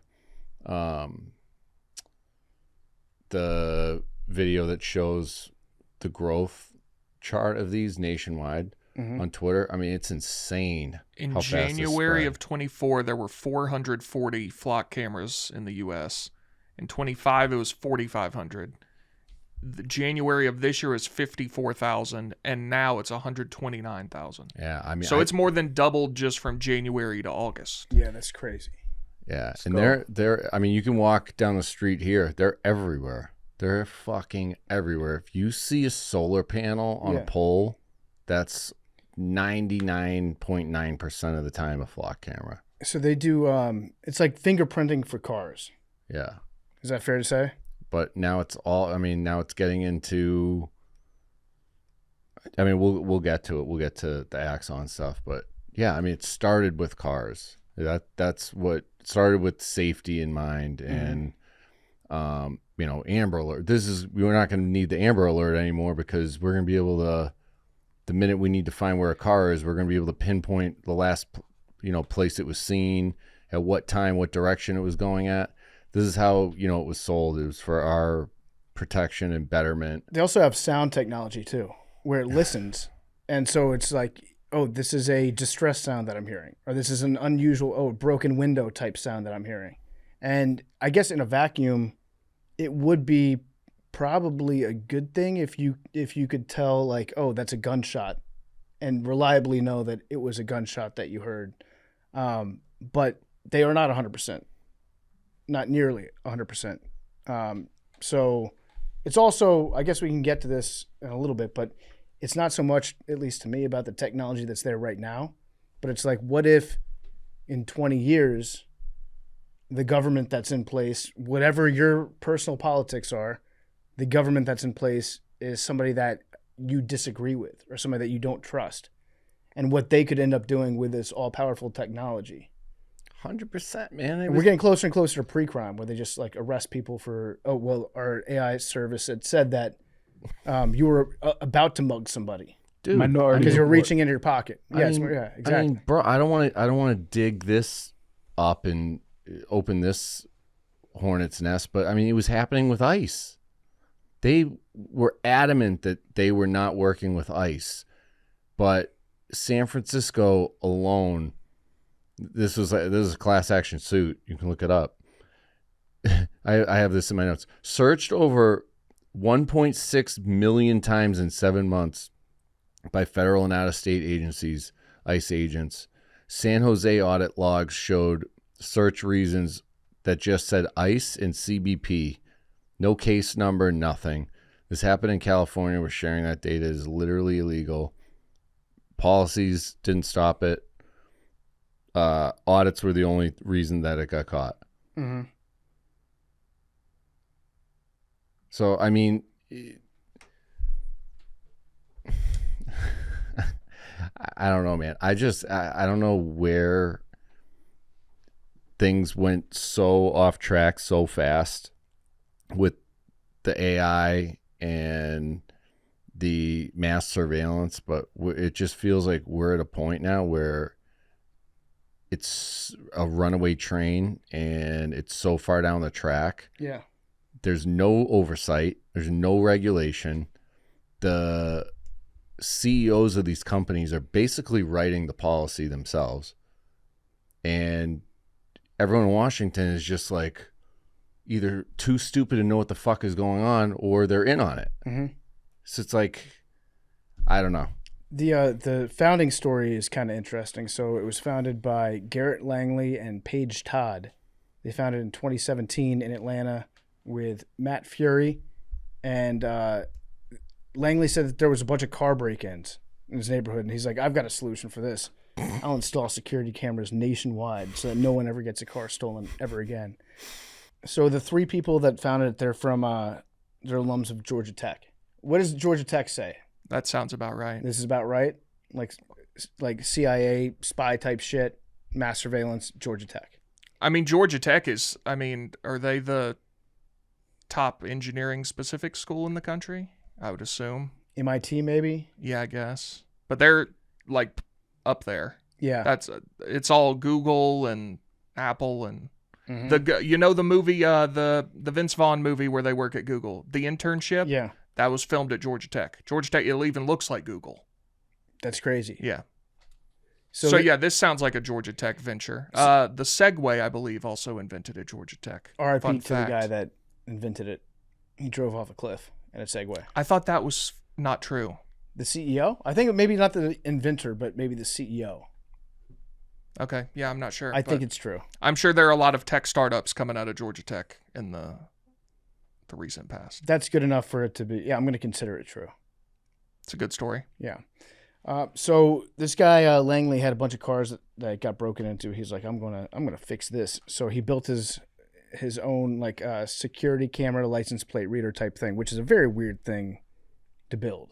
video that shows the growth chart of these nationwide on Twitter. I mean, it's insane. In January of 24, there were 440 Flock cameras in the U.S. In 25, it was 4,500. The January of this year is 54,000, and now it's 129,000. Yeah, I mean, so it's more than doubled just from January to August. Yeah, that's crazy. Yeah, and they're. I mean, you can walk down the street here. They're everywhere. They're fucking everywhere. If you see a solar panel on a pole, that's 99.9% of the time a Flock camera. So they do. It's like fingerprinting for cars. Yeah. Is that fair to say? But now it's all. I mean, now it's getting into. I mean, we'll get to it. We'll get to the Axon stuff, but yeah, I mean, it started with cars. That's what started with safety in mind, and Amber Alert. We're not going to need the Amber Alert anymore, because we're going to be able to. The minute we need to find where a car is, we're going to be able to pinpoint the last, place it was seen, at what time, what direction it was going at. This is how, it was sold. It was for our protection and betterment. They also have sound technology too, where it listens. And so it's like, oh, this is a distress sound that I'm hearing, or this is an unusual, broken window type sound that I'm hearing. And I guess in a vacuum, it would be probably a good thing if you could tell, like, oh, that's a gunshot, and reliably know that it was a gunshot that you heard. But they are not 100%, not nearly 100%. So it's also, I guess we can get to this in a little bit, but it's not so much, at least to me, about the technology that's there right now, but it's like, what if in 20 years, the government that's in place, whatever your personal politics are, the government that's in place is somebody that you disagree with, or somebody that you don't trust, and what they could end up doing with this all-powerful technology. 100%, man. We're getting closer and closer to pre-crime, where they just like arrest people for, our AI service had said that you were about to mug somebody. Dude, because you're reaching into your pocket. Exactly. I mean, bro, I don't want to dig this up and open this hornet's nest, but I mean, it was happening with ICE. They were adamant that they were not working with ICE, but San Francisco alone, this is a class action suit. You can look it up. I have this in my notes. Searched over 1.6 million times in 7 months by federal and out-of-state agencies, ICE agents. San Jose audit logs showed search reasons that just said ICE and CBP. No case number, nothing. This happened in California, where sharing that data is literally illegal. Policies didn't stop it. Audits were the only reason that it got caught. Mm-hmm. So, I mean, I don't know, man. I don't know where things went so off track so fast with the AI and the mass surveillance, but it just feels like we're at a point now where it's a runaway train and it's so far down the track. Yeah. There's no oversight. There's no regulation. The CEOs of these companies are basically writing the policy themselves. And everyone in Washington is just like either too stupid to know what the fuck is going on or they're in on it. Mm-hmm. So it's like, I don't know. The founding story is kind of interesting. So it was founded by Garrett Langley and Paige Todd. They founded in 2017 in Atlanta with Matt Fury. And Langley said that there was a bunch of car break-ins in his neighborhood. And he's like, I've got a solution for this. I'll install security cameras nationwide so that no one ever gets a car stolen ever again. So the three people that founded it, they're alums of Georgia Tech. What does Georgia Tech say? That sounds about right. This is about right? Like CIA spy type shit, mass surveillance, Georgia Tech. I mean, Georgia Tech is, are they the top engineering specific school in the country? I would assume. MIT maybe? Yeah, I guess. But they're like up there. Yeah. It's all Google and Apple and Mm-hmm. the movie, the Vince Vaughn movie where they work at Google, The Internship. Yeah. That was filmed at Georgia Tech. Georgia Tech, it even looks like Google. That's crazy. Yeah. So yeah, this sounds like a Georgia Tech venture. The Segway, I believe, also invented at Georgia Tech. RIP to the guy that invented it. He drove off a cliff in a Segway. I thought that was not true. The CEO? I think maybe not the inventor, but maybe the CEO. Okay, yeah, I'm not sure. I think it's true. I'm sure there are a lot of tech startups coming out of Georgia Tech in the recent past. That's good enough for it to be. Yeah, I'm going to consider it true. It's a good story. Yeah. So this guy Langley had a bunch of cars that got broken into. He's like, I'm gonna fix this. So he built his own like security camera license plate reader type thing, which is a very weird thing to build.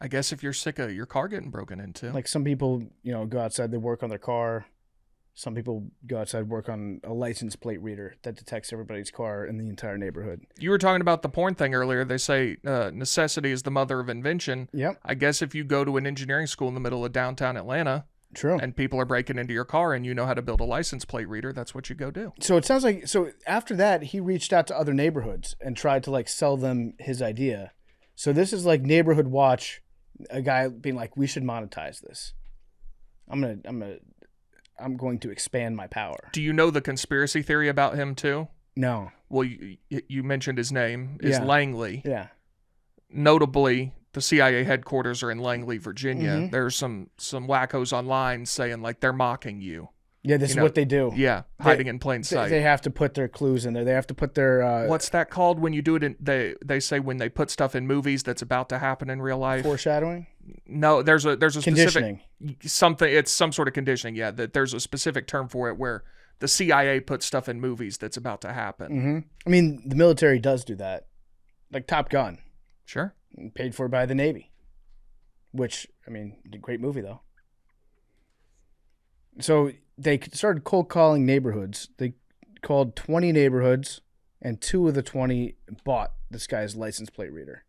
I guess if you're sick of your car getting broken into. Like some people, go outside, they work on their car. Some people go outside, work on a license plate reader that detects everybody's car in the entire neighborhood. You were talking about the porn thing earlier. They say necessity is the mother of invention. Yep. I guess if you go to an engineering school in the middle of downtown Atlanta, true, and people are breaking into your car and you know how to build a license plate reader, that's what you go do. So it sounds like, after that, he reached out to other neighborhoods and tried to like sell them his idea. So this is like Neighborhood Watch, a guy being like, we should monetize this. I'm going to expand my power. Do you know the conspiracy theory about him too? No. Well, you mentioned his name is Langley. Yeah. Notably, the CIA headquarters are in Langley, Virginia. Mm-hmm. There's some wackos online saying like they're mocking you. Yeah, this is what they do. Yeah, hiding in plain sight. They have to put their clues in there. They have to put their what's that called when you do it in they say when they put stuff in movies that's about to happen in real life? Foreshadowing? No, there's a conditioning. Specific something. It's some sort of conditioning. Yeah, that there's a specific term for it where the CIA puts stuff in movies that's about to happen. Mm-hmm. I mean, the military does do that, like Top Gun. Sure. Paid for by the Navy, which great movie though. So they started cold calling neighborhoods. They called 20 neighborhoods, and 2 of the 20 bought this guy's license plate reader.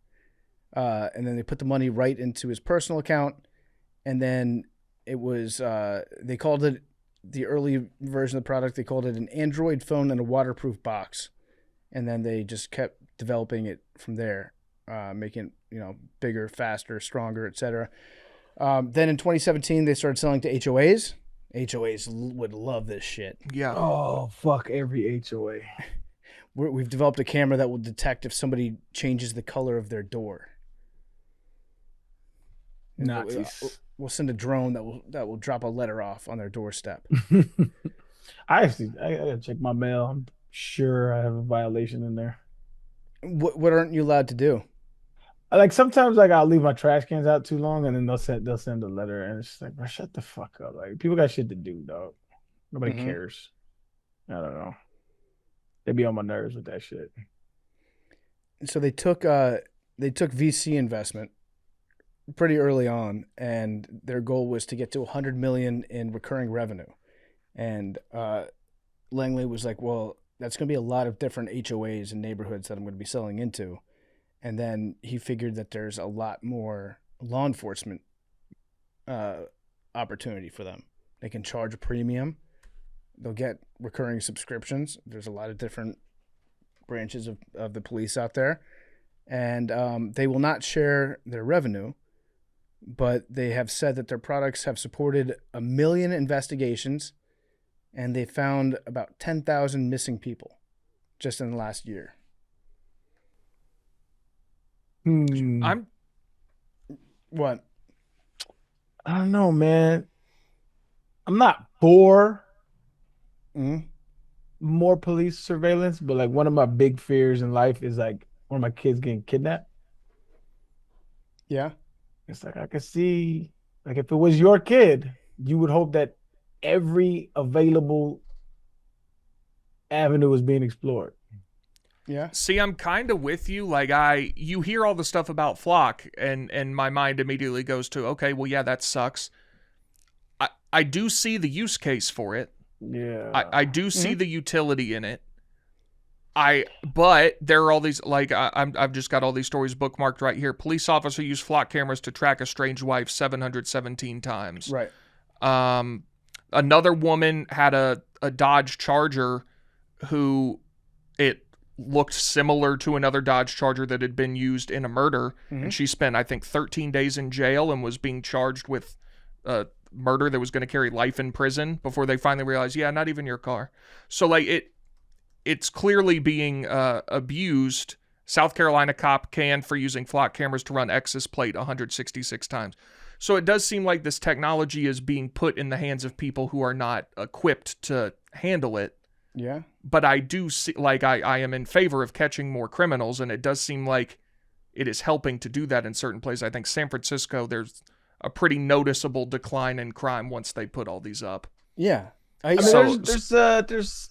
And then they put the money right into his personal account. And then it was, they called it, the early version of the product, they called it an Android phone and a waterproof box. And then they just kept developing it from there, making it, bigger, faster, stronger, etc. Then in 2017, they started selling to HOAs. HOAs would love this shit. Yeah. Oh, fuck every HOA. We've developed a camera that will detect if somebody changes the color of their door. Nazis. We'll send a drone that will drop a letter off on their doorstep. I gotta check my mail. I'm sure I have a violation in there. What aren't you allowed to do? Like sometimes, like I'll leave my trash cans out too long, and then they'll send a letter, and it's just like, bro, shut the fuck up. Like people got shit to do, dog. Nobody cares. I don't know. They be on my nerves with that shit. So they took VC investment pretty early on, and their goal was to get to 100 million in recurring revenue. And Langley was like, "Well, that's going to be a lot of different HOAs and neighborhoods that I'm going to be selling into." And then he figured that there's a lot more law enforcement opportunity for them. They can charge a premium. They'll get recurring subscriptions. There's a lot of different branches of the police out there. And they will not share their revenue, but they have said that their products have supported 1 million investigations, and they found about 10,000 missing people just in the last year. I'm What? I don't know, man. I'm not for more police surveillance, but like one of my big fears in life is like one of my kids getting kidnapped. Yeah. It's like I could see, like if it was your kid, you would hope that every available avenue was being explored. Yeah. See, I'm kind of with you. Like you hear all the stuff about Flock, and my mind immediately goes to, okay, well, yeah, that sucks. I do see the use case for it. Yeah. I do see the utility in it. But there are all these, like, I've just got all these stories bookmarked right here. Police officer used Flock cameras to track estranged wife 717 times. Right. Another woman had a Dodge Charger who it looked similar to another Dodge Charger that had been used in a murder. And she spent, I think, 13 days in jail and was being charged with murder that was going to carry life in prison before they finally realized, yeah, not even your car. So, like, it's clearly being abused. South Carolina cop canned for using Flock cameras to run X's plate 166 times. So it does seem like this technology is being put in the hands of people who are not equipped to handle it. Yeah. But I do see, like, I am in favor of catching more criminals, and it does seem like it is helping to do that in certain places. I think San Francisco, there's a pretty noticeable decline in crime once they put all these up. Yeah. I mean, there's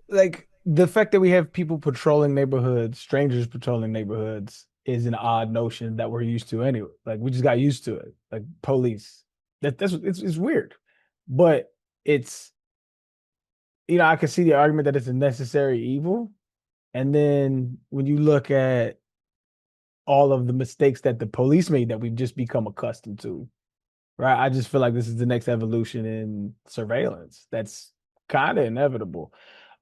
like the fact that we have people patrolling neighborhoods, strangers patrolling neighborhoods, is an odd notion that we're used to anyway. Like we just got used to it. Like police, it's weird, but it's, you know, I can see the argument that it's a necessary evil, and then when you look at all of the mistakes that the police made that we've just become accustomed to, right? I just feel like this is the next evolution in surveillance. That's kind of inevitable.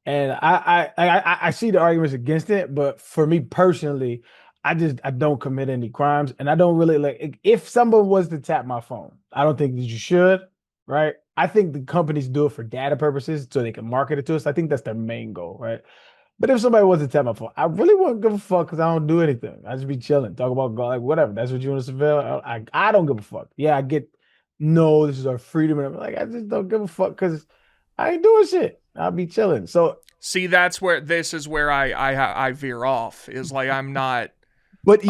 And I see the arguments against it, but for me personally, I don't commit any crimes, and I don't really like, if someone was to tap my phone, I don't think that you should, right? I think the companies do it for data purposes so they can market it to us. I think that's their main goal, right? But if somebody was to tap my phone, I really wouldn't give a fuck because I don't do anything. I just be chilling, talk about God, like whatever. That's what you want to surveil. I don't give a fuck. Yeah, I get, no, this is our freedom, and I'm like, I just don't give a fuck because I ain't doing shit. I'll be chilling. So see, this is where I veer off. Is like, I'm not. But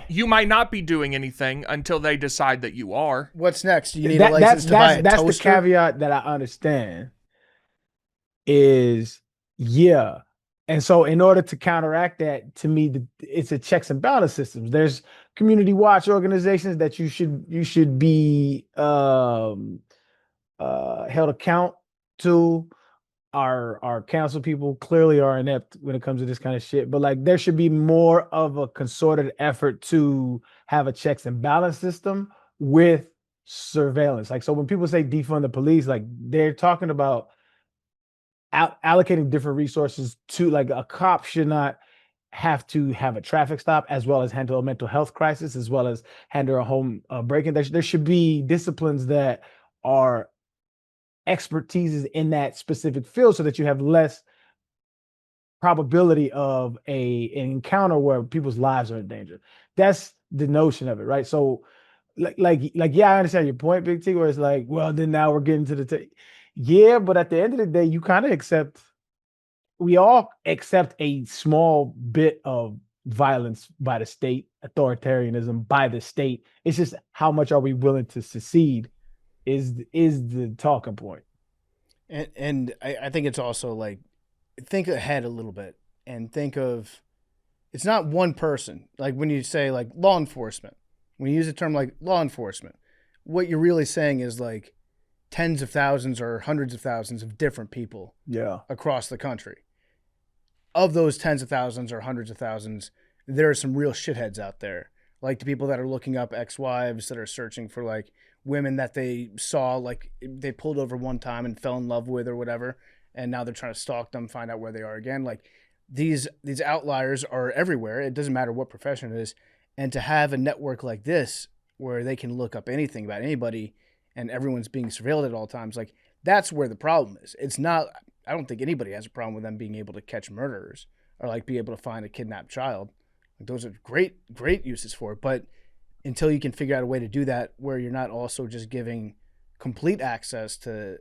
you might not be doing anything until they decide that you are. What's next? Do you need a license to buy a that's toaster? the caveat that I understand is, yeah. And so in order to counteract that, to me, it's a checks and balance systems. There's community watch organizations that you should be held account to. Our council people clearly are inept when it comes to this kind of shit, but like there should be more of a concerted effort to have a checks and balance system with surveillance. Like, so when people say defund the police, like they're talking about allocating different resources to, like, a cop should not have to have a traffic stop as well as handle a mental health crisis as well as handle a home break-in. There should be disciplines that are expertises in that specific field so that you have less probability of an encounter where people's lives are in danger. That's the notion of it, right? So like yeah, I understand your point, Big T, where it's like, well, then now we're getting to the yeah, but at the end of the day, you kind of we all accept a small bit of violence by the state, authoritarianism by the state. It's just how much are we willing to secede is the talking point. And I think it's also like, think ahead a little bit and think of it's not one person. Like when you say like law enforcement, when you use a term like law enforcement, what you're really saying is like tens of thousands or hundreds of thousands of different people across the country. Of those tens of thousands or hundreds of thousands, there are some real shitheads out there. Like the people that are looking up ex-wives, that are searching for like women that they saw, like they pulled over one time and fell in love with or whatever, and now they're trying to stalk them, find out where they are again. Like these outliers are everywhere. It doesn't matter what profession it is. And to have a network like this where they can look up anything about anybody and everyone's being surveilled at all times, like that's where the problem is. It's not, I don't think anybody has a problem with them being able to catch murderers or like be able to find a kidnapped child. Like, those are great uses for it. But until you can figure out a way to do that where you're not also just giving complete access to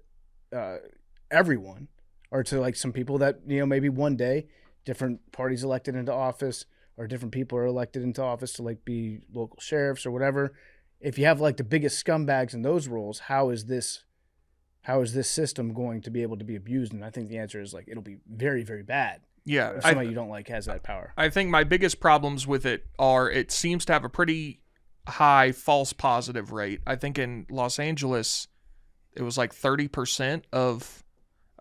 everyone, or to like some people that, you know, maybe one day different parties elected into office or different people are elected into office to like be local sheriffs or whatever. If you have like the biggest scumbags in those roles, how is this system going to be able to be abused? And I think the answer is like it'll be very, very bad. Yeah. If somebody you don't like has that power. I think my biggest problems with it are it seems to have a pretty high false positive rate. I think in Los Angeles, it was like 30% of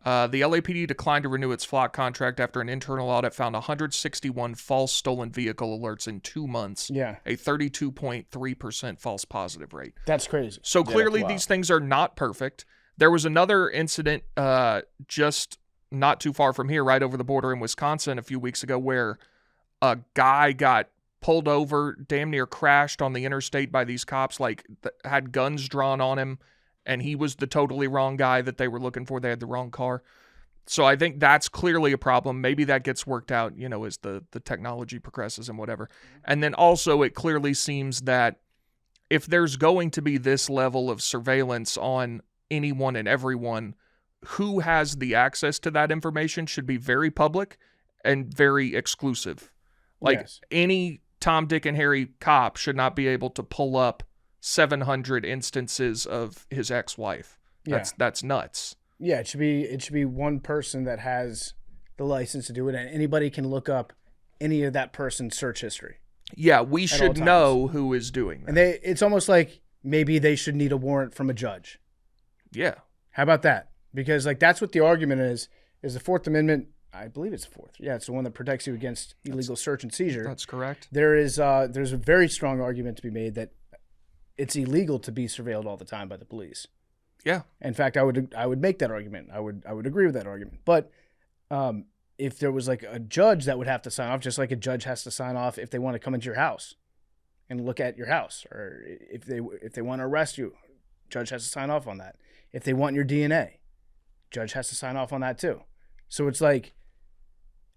the LAPD declined to renew its flock contract after an internal audit found 161 false stolen vehicle alerts in 2 months. Yeah. A 32.3% false positive rate. That's crazy. So clearly these things are not perfect. There was another incident just not too far from here, right over the border in Wisconsin a few weeks ago, where a guy got pulled over, damn near crashed on the interstate by these cops, like had guns drawn on him, and he was the totally wrong guy that they were looking for. They had the wrong car. So I think that's clearly a problem. Maybe that gets worked out, you know, as the technology progresses and whatever. And then also it clearly seems that if there's going to be this level of surveillance on anyone and everyone, who has the access to that information should be very public and very exclusive. Like any Tom, Dick, and Harry cop should not be able to pull up 700 instances of his ex-wife. That's nuts. Yeah, it should be one person that has the license to do it, and anybody can look up any of that person's search history. Yeah, we should know who is doing that. And it's almost like maybe they should need a warrant from a judge. Yeah. How about that? Because like that's what the argument is the Fourth Amendment. I believe it's the fourth. Yeah, it's the one that protects you against illegal search and seizure. That's correct. There's a very strong argument to be made that it's illegal to be surveilled all the time by the police. Yeah. In fact, I would make that argument. I would agree with that argument. But if there was like a judge that would have to sign off, just like a judge has to sign off if they want to come into your house and look at your house, or if they want to arrest you, judge has to sign off on that. If they want your DNA, judge has to sign off on that too. So it's like,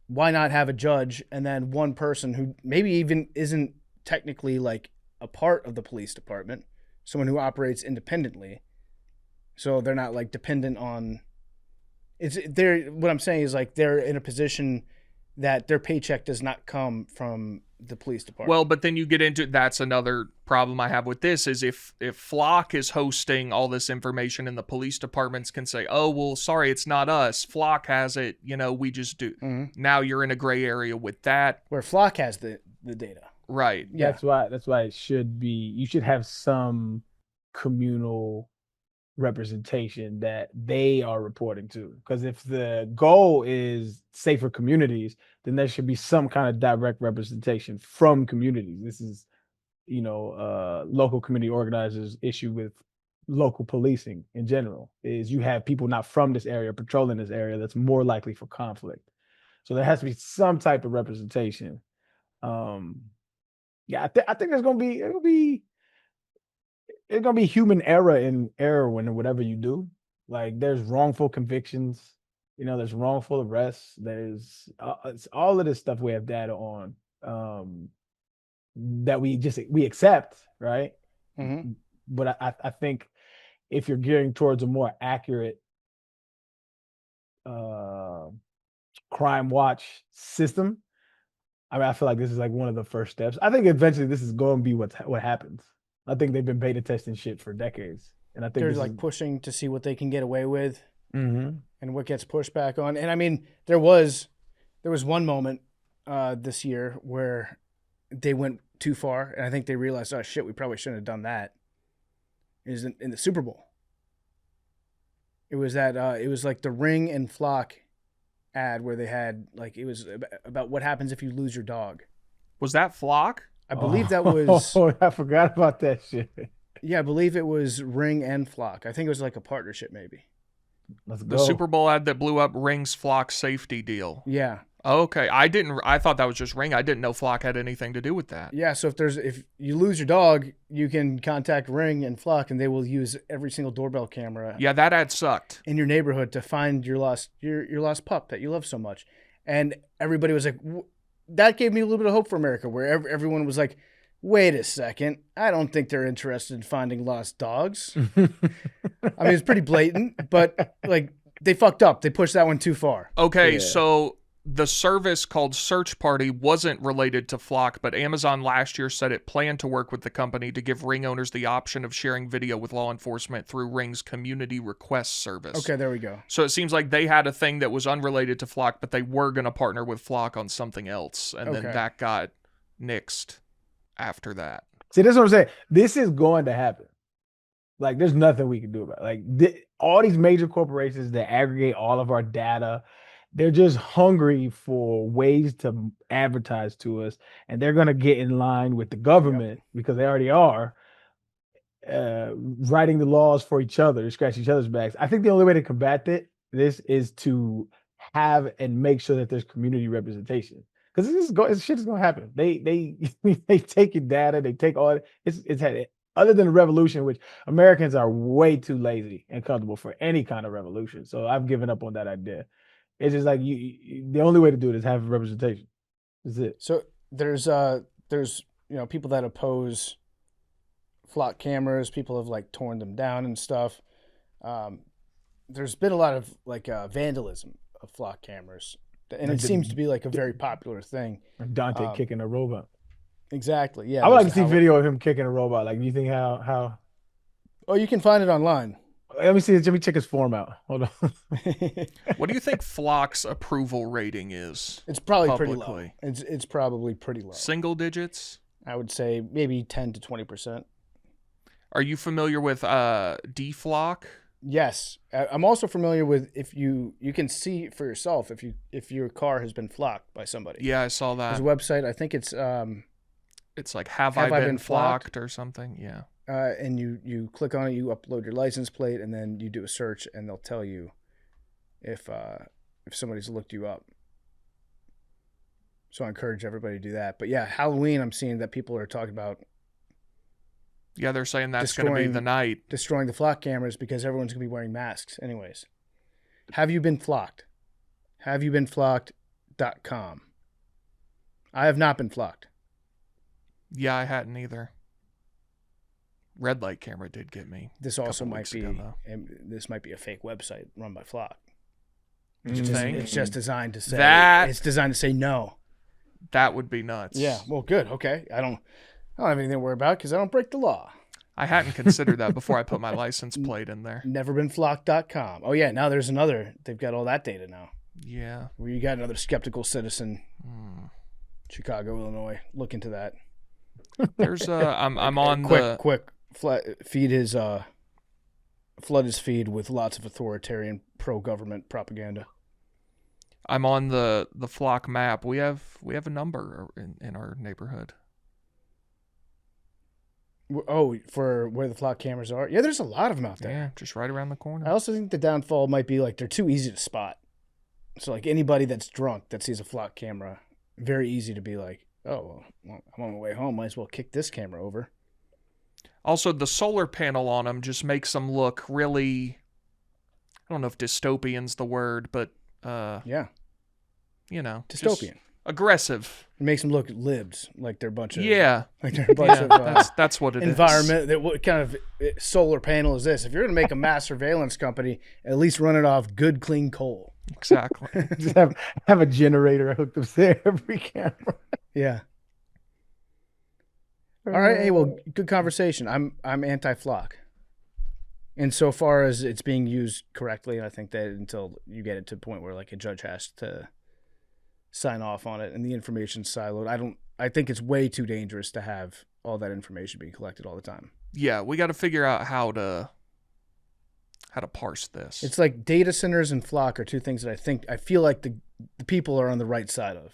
why not have a judge and then one person who maybe even isn't technically like a part of the police department, someone who operates independently, so they're not like dependent on. What I'm saying is like they're in a position that their paycheck does not come from the police department. Well, but then you get into, that's another problem I have with this, is if Flock is hosting all this information and the police departments can say, oh, well, sorry, it's not us. Flock has it. You know, we just do. Mm-hmm. Now you're in a gray area with that. Where Flock has the data. Right. Yeah. That's why it should be, you should have some communal representation that they are reporting to. Because if the goal is safer communities, then there should be some kind of direct representation from communities. This is, local community organizers' issue with local policing in general, is you have people not from this area patrolling this area that's more likely for conflict. So there has to be some type of representation. I think there's gonna be human error when whatever you do. Like there's wrongful convictions, there's wrongful arrests, there's it's all of this stuff we have data on that we accept, right? Mm-hmm. But I think if you're gearing towards a more accurate crime watch system, I feel like this is like one of the first steps. I think eventually this is going to be what happens. I think they've been beta testing shit for decades, and I think they're like pushing to see what they can get away with, mm-hmm. and what gets pushed back on. And I mean, there was one moment this year where they went too far, and I think they realized, oh shit, we probably shouldn't have done that. Is in the Super Bowl. It was that it was like the Ring and Flock ad where they had like it was about what happens if you lose your dog. Was that Flock? I believe that was. Oh, I forgot about that shit. Yeah, I believe it was Ring and Flock. I think it was like a partnership, maybe. Let's The go. Super Bowl ad that blew up Ring's Flock safety deal. Yeah, Okay, I thought that was just Ring. I didn't know Flock had anything to do with that. yeah. So if you lose your dog, you can contact Ring and Flock, and they will use every single doorbell camera Yeah, that ad sucked. in your neighborhood to find your lost pup that you love so much. And everybody was like, that gave me a little bit of hope for America, where everyone was like, wait a second, I don't think they're interested in finding lost dogs. I mean, it's pretty blatant, but like they fucked up. They pushed that one too far. Okay, Yeah. so the service called Search Party wasn't related to Flock, but Amazon last year said it planned to work with the company to give Ring owners the option of sharing video with law enforcement through Ring's community request service. Okay, there we go. So it seems like they had a thing that was unrelated to Flock, but they were going to partner with Flock on something else, and then Okay. that got nixed after that. See, that's what I'm saying. This is going to happen. Like, there's nothing we can do about it. Like, all these major corporations that aggregate all of our data, they're just hungry for ways to advertise to us, and they're going to get in line with the government because they already are writing the laws for each other, scratch each other's backs. I think the only way to combat this is to have and make sure that there's community representation. Because this shit is gonna happen. They take your data, they take all it's had other than the revolution, which Americans are way too lazy and comfortable for any kind of revolution. So I've given up on that idea. It's just like the only way to do it is have representation. That's it. So there's people that oppose Flock cameras. People have like torn them down and stuff. There's been a lot of like vandalism of Flock cameras, and it seems to be like a very popular thing. Dante kicking a robot. Exactly. Yeah. I would like to there's see video of him kicking a robot. Like, do you think how? Oh, you can find it online. Let me see. Let me check his form out. Hold on. What do you think Flock's approval rating is? It's probably pretty low. Publicly. It's probably pretty low. Single digits? I would say maybe 10 to 20%. Are you familiar with DFlock? Yes, I'm also familiar with if you can see for yourself if your car has been flocked by somebody. Yeah, I saw that. There's a website. I think it's It's like Have I Been Flocked or something? Yeah. and you click on it, you upload your license plate, and then you do a search, and they'll tell you if somebody's looked you up. So I encourage everybody to do that. But yeah, Halloween, I'm seeing that people are talking about Yeah, they're saying that's going to be the night. destroying the flock cameras because everyone's going to be wearing masks anyways. Have you been flocked? HaveYouBeenFlocked.com. I have not been flocked. Yeah, I hadn't either. Red light camera did get me. This a also couple might weeks be ago, though. this might be a fake website run by Flock. You think? It's just designed to say That- it's designed to say no. That would be nuts. Yeah, well, good. Okay, I don't have anything to worry about because I don't break the law. I hadn't considered that before I put my license plate in there. Neverbeenflocked.com. Oh yeah, now there's another. They've got all that data now. Yeah. Where you got another skeptical citizen, Hmm. Chicago, Illinois. Look into that. There's I'm on flood his feed with lots of authoritarian pro-government propaganda. I'm on the Flock map. We have a number in our neighborhood. Oh, for where the Flock cameras are? Yeah, there's a lot of them out there. Yeah, just right around the corner. I also think the downfall might be like they're too easy to spot. So like anybody that's drunk that sees a Flock camera, very easy to be like, oh, well, I'm on my way home. Might as well kick this camera over. Also, the solar panel on them just makes them look really, I don't know if dystopian's the word, but, Yeah, just dystopian. aggressive. It makes them look libs, like they're a bunch of Yeah. like they're a bunch Yeah, of that's what it is. environment. That what kind of solar panel is this? If you're going to make a mass surveillance company, at least run it off good, clean coal. Exactly. Just have a generator hooked up to every camera. Yeah. All right. Hey, well, good conversation. I'm anti-Flock, insofar as it's being used correctly. I think that until you get it to a point where like a judge has to sign off on it and the information's siloed. I think it's way too dangerous to have all that information being collected all the time. Yeah, we got to figure out how to parse this. It's like data centers and Flock are two things that I feel like the people are on the right side of.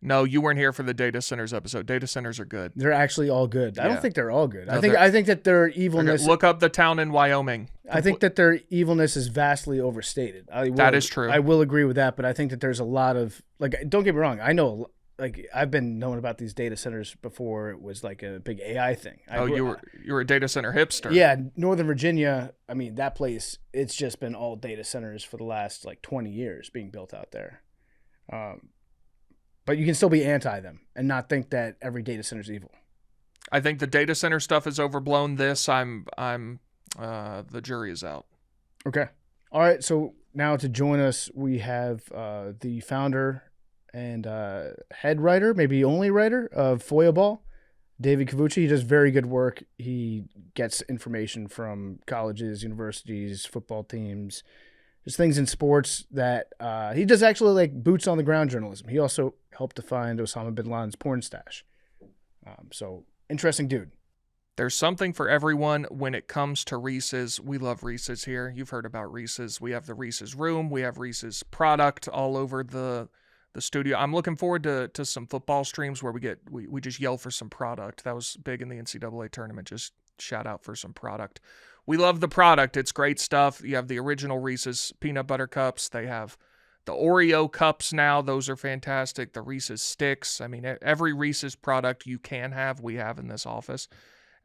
No, you weren't here for the data centers episode. Data centers are good. They're actually all good. I Yeah. don't think they're all good. No, I think that their evilness. Look up the town in Wyoming. I think that their evilness is vastly overstated. That is true. I will agree with that, but I think that there's a lot of don't get me wrong. I know I've been knowing about these data centers before it was like a big AI thing. You were a data center hipster. Yeah, Northern Virginia. I mean, that place. It's just been all data centers for the last 20 years being built out there. But you can still be anti them and not think that every data center is evil. I think the data center stuff is overblown. The jury is out. Okay. All right. So now to join us, we have the founder and head writer, maybe only writer of FOIA Ball, David Covucci. He does very good work. He gets information from colleges, universities, football teams, just things in sports that he does actually boots on the ground journalism. He also helped to find Osama bin Laden's porn stash. So interesting dude. There's something for everyone when it comes to Reese's. We love Reese's here. You've heard about Reese's. We have the Reese's room. We have Reese's product all over the studio. I'm looking forward to some football streams where we just yell for some product. That was big in the NCAA tournament. Just shout out for some product. We love the product. It's great stuff. You have the original Reese's peanut butter cups. They have the Oreo cups now. Those are fantastic. The Reese's sticks. I mean, every Reese's product you can have, we have in this office.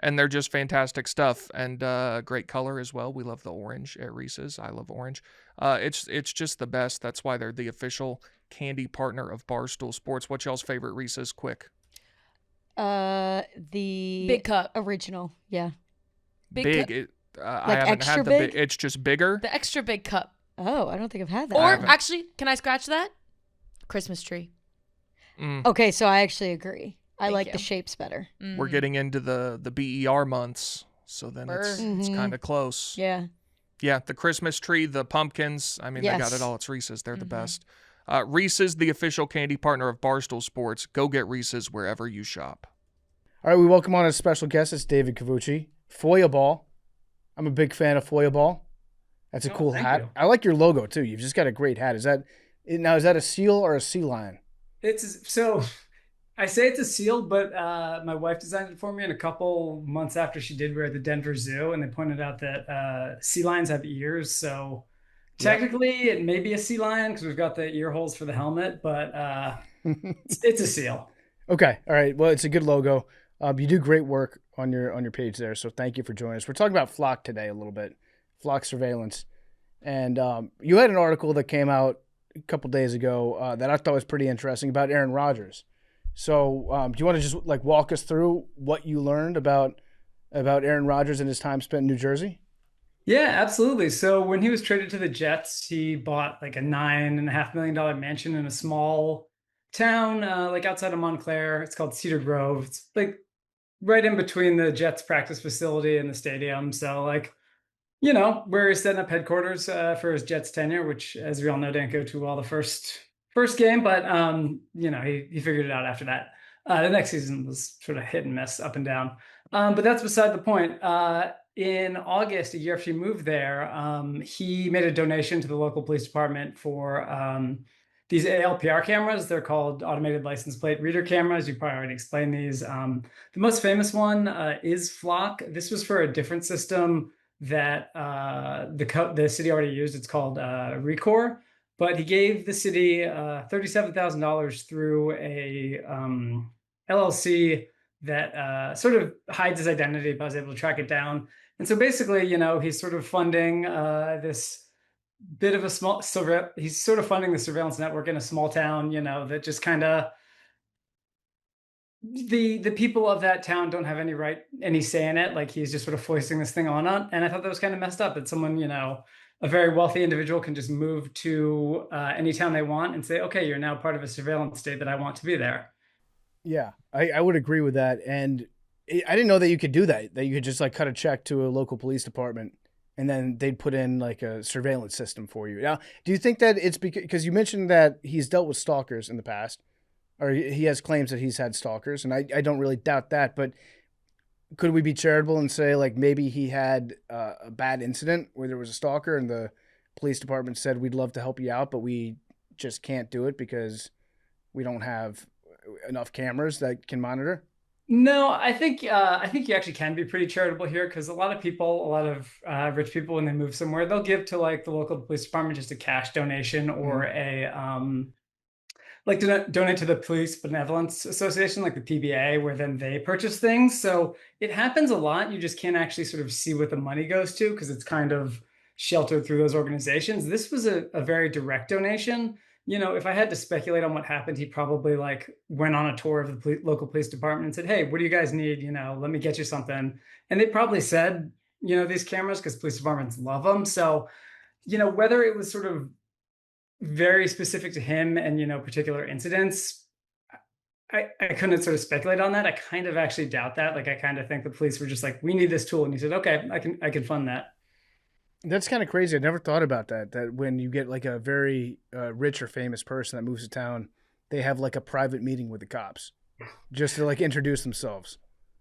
And they're just fantastic stuff. And great color as well. We love the orange at Reese's. I love orange. It's just the best. That's why they're the official candy partner of Barstool Sports. What's y'all's favorite Reese's? Quick. The Big cup. original. Yeah. Big. cup. I haven't extra had the big? It's just bigger. The extra big cup. Oh, I don't think I've had that. Or haven't. actually, can I scratch that? Christmas tree. Okay, so I actually agree. I Thank like you. the shapes better. We're getting into the BER months, so then it's Mhm. kind of close. Yeah. Yeah, the Christmas tree, the pumpkins. I mean, they got Yes. it all. It's Reese's. They're the Mhm. best. Reese's, the official candy partner of Barstool Sports. Go get Reese's wherever you shop. All right, we welcome on a special guest. It's David Covucci. FOIA Ball. I'm a big fan of FOIA Ball. That's a cool thank hat. you. I like your logo too. You've just got a great hat. Is that a seal or a sea lion? I say it's a seal, but my wife designed it for me, and a couple months after she did, we were at the Denver Zoo, and they pointed out that sea lions have ears. So technically, it may be a sea lion because we've got the ear holes for the helmet, but it's a seal. Okay. All right. Well, it's a good logo. You do great work on your page there. So thank you for joining us. We're talking about Flock today a little bit, Flock surveillance, and you had an article that came out a couple days ago that I thought was pretty interesting about Aaron Rodgers. So do you want to just walk us through what you learned about Aaron Rodgers and his time spent in New Jersey? Yeah, absolutely. So when he was traded to the Jets, he bought like a $9.5 million mansion in a small town, outside of Montclair. It's called Cedar Grove. It's right in between the Jets practice facility and the stadium. So where he's setting up headquarters for his Jets tenure, which, as we all know, didn't go too well the first game, but he figured it out after that. The next season was sort of hit and miss, up and down. But that's beside the point. In August, a year after he moved there, he made a donation to the local police department for these ALPR cameras. They're called automated license plate reader cameras. You probably already explained these. The most famous one is Flock. This was for a different system that the city already used. It's called Recor. But he gave the city $37,000 through a LLC that sort of hides his identity, but I was able to track it down. And so basically, he's sort of funding this bit of he's sort of funding the surveillance network in a small town, that just kind of the people of that town don't have any say in it. He's just sort of foisting this thing on it. And I thought that was kind of messed up that someone, a very wealthy individual can just move to any town they want and say, okay, you're now part of a surveillance state that I want to be there. Yeah, I would agree with that. And I didn't know that you could do that you could just cut a check to a local police department and then they'd put in like a surveillance system for you. Now, do you think that it's because you mentioned that he's dealt with stalkers in the past, or he has claims that he's had stalkers, and I don't really doubt that, but could we be charitable and say like maybe he had a bad incident where there was a stalker and the police department said we'd love to help you out, but we just can't do it because we don't have enough cameras that can monitor? No, I think you actually can be pretty charitable here because a lot of rich people, when they move somewhere, they'll give to like the local police department just a cash donation or a like donate to the Police Benevolence Association, like the PBA, where then they purchase things. So it happens a lot. You just can't actually sort of see what the money goes to because it's kind of sheltered through those organizations. This was a very direct donation. You know, if I had to speculate on what happened, he probably like went on a tour of the local police department and said, "Hey, what do you guys need? You know, let me get you something." And they probably said, you know, these cameras because police departments love them. So, you know, whether it was sort of very specific to him and, you know, particular incidents, I couldn't sort of speculate on that. I kind of actually doubt that. Like, I kind of think the police were just like, "We need this tool," and he said, "Okay, I can fund that." That's kind of crazy. I never thought about that. That when you get like a very rich or famous person that moves to town, they have like a private meeting with the cops just to like introduce themselves.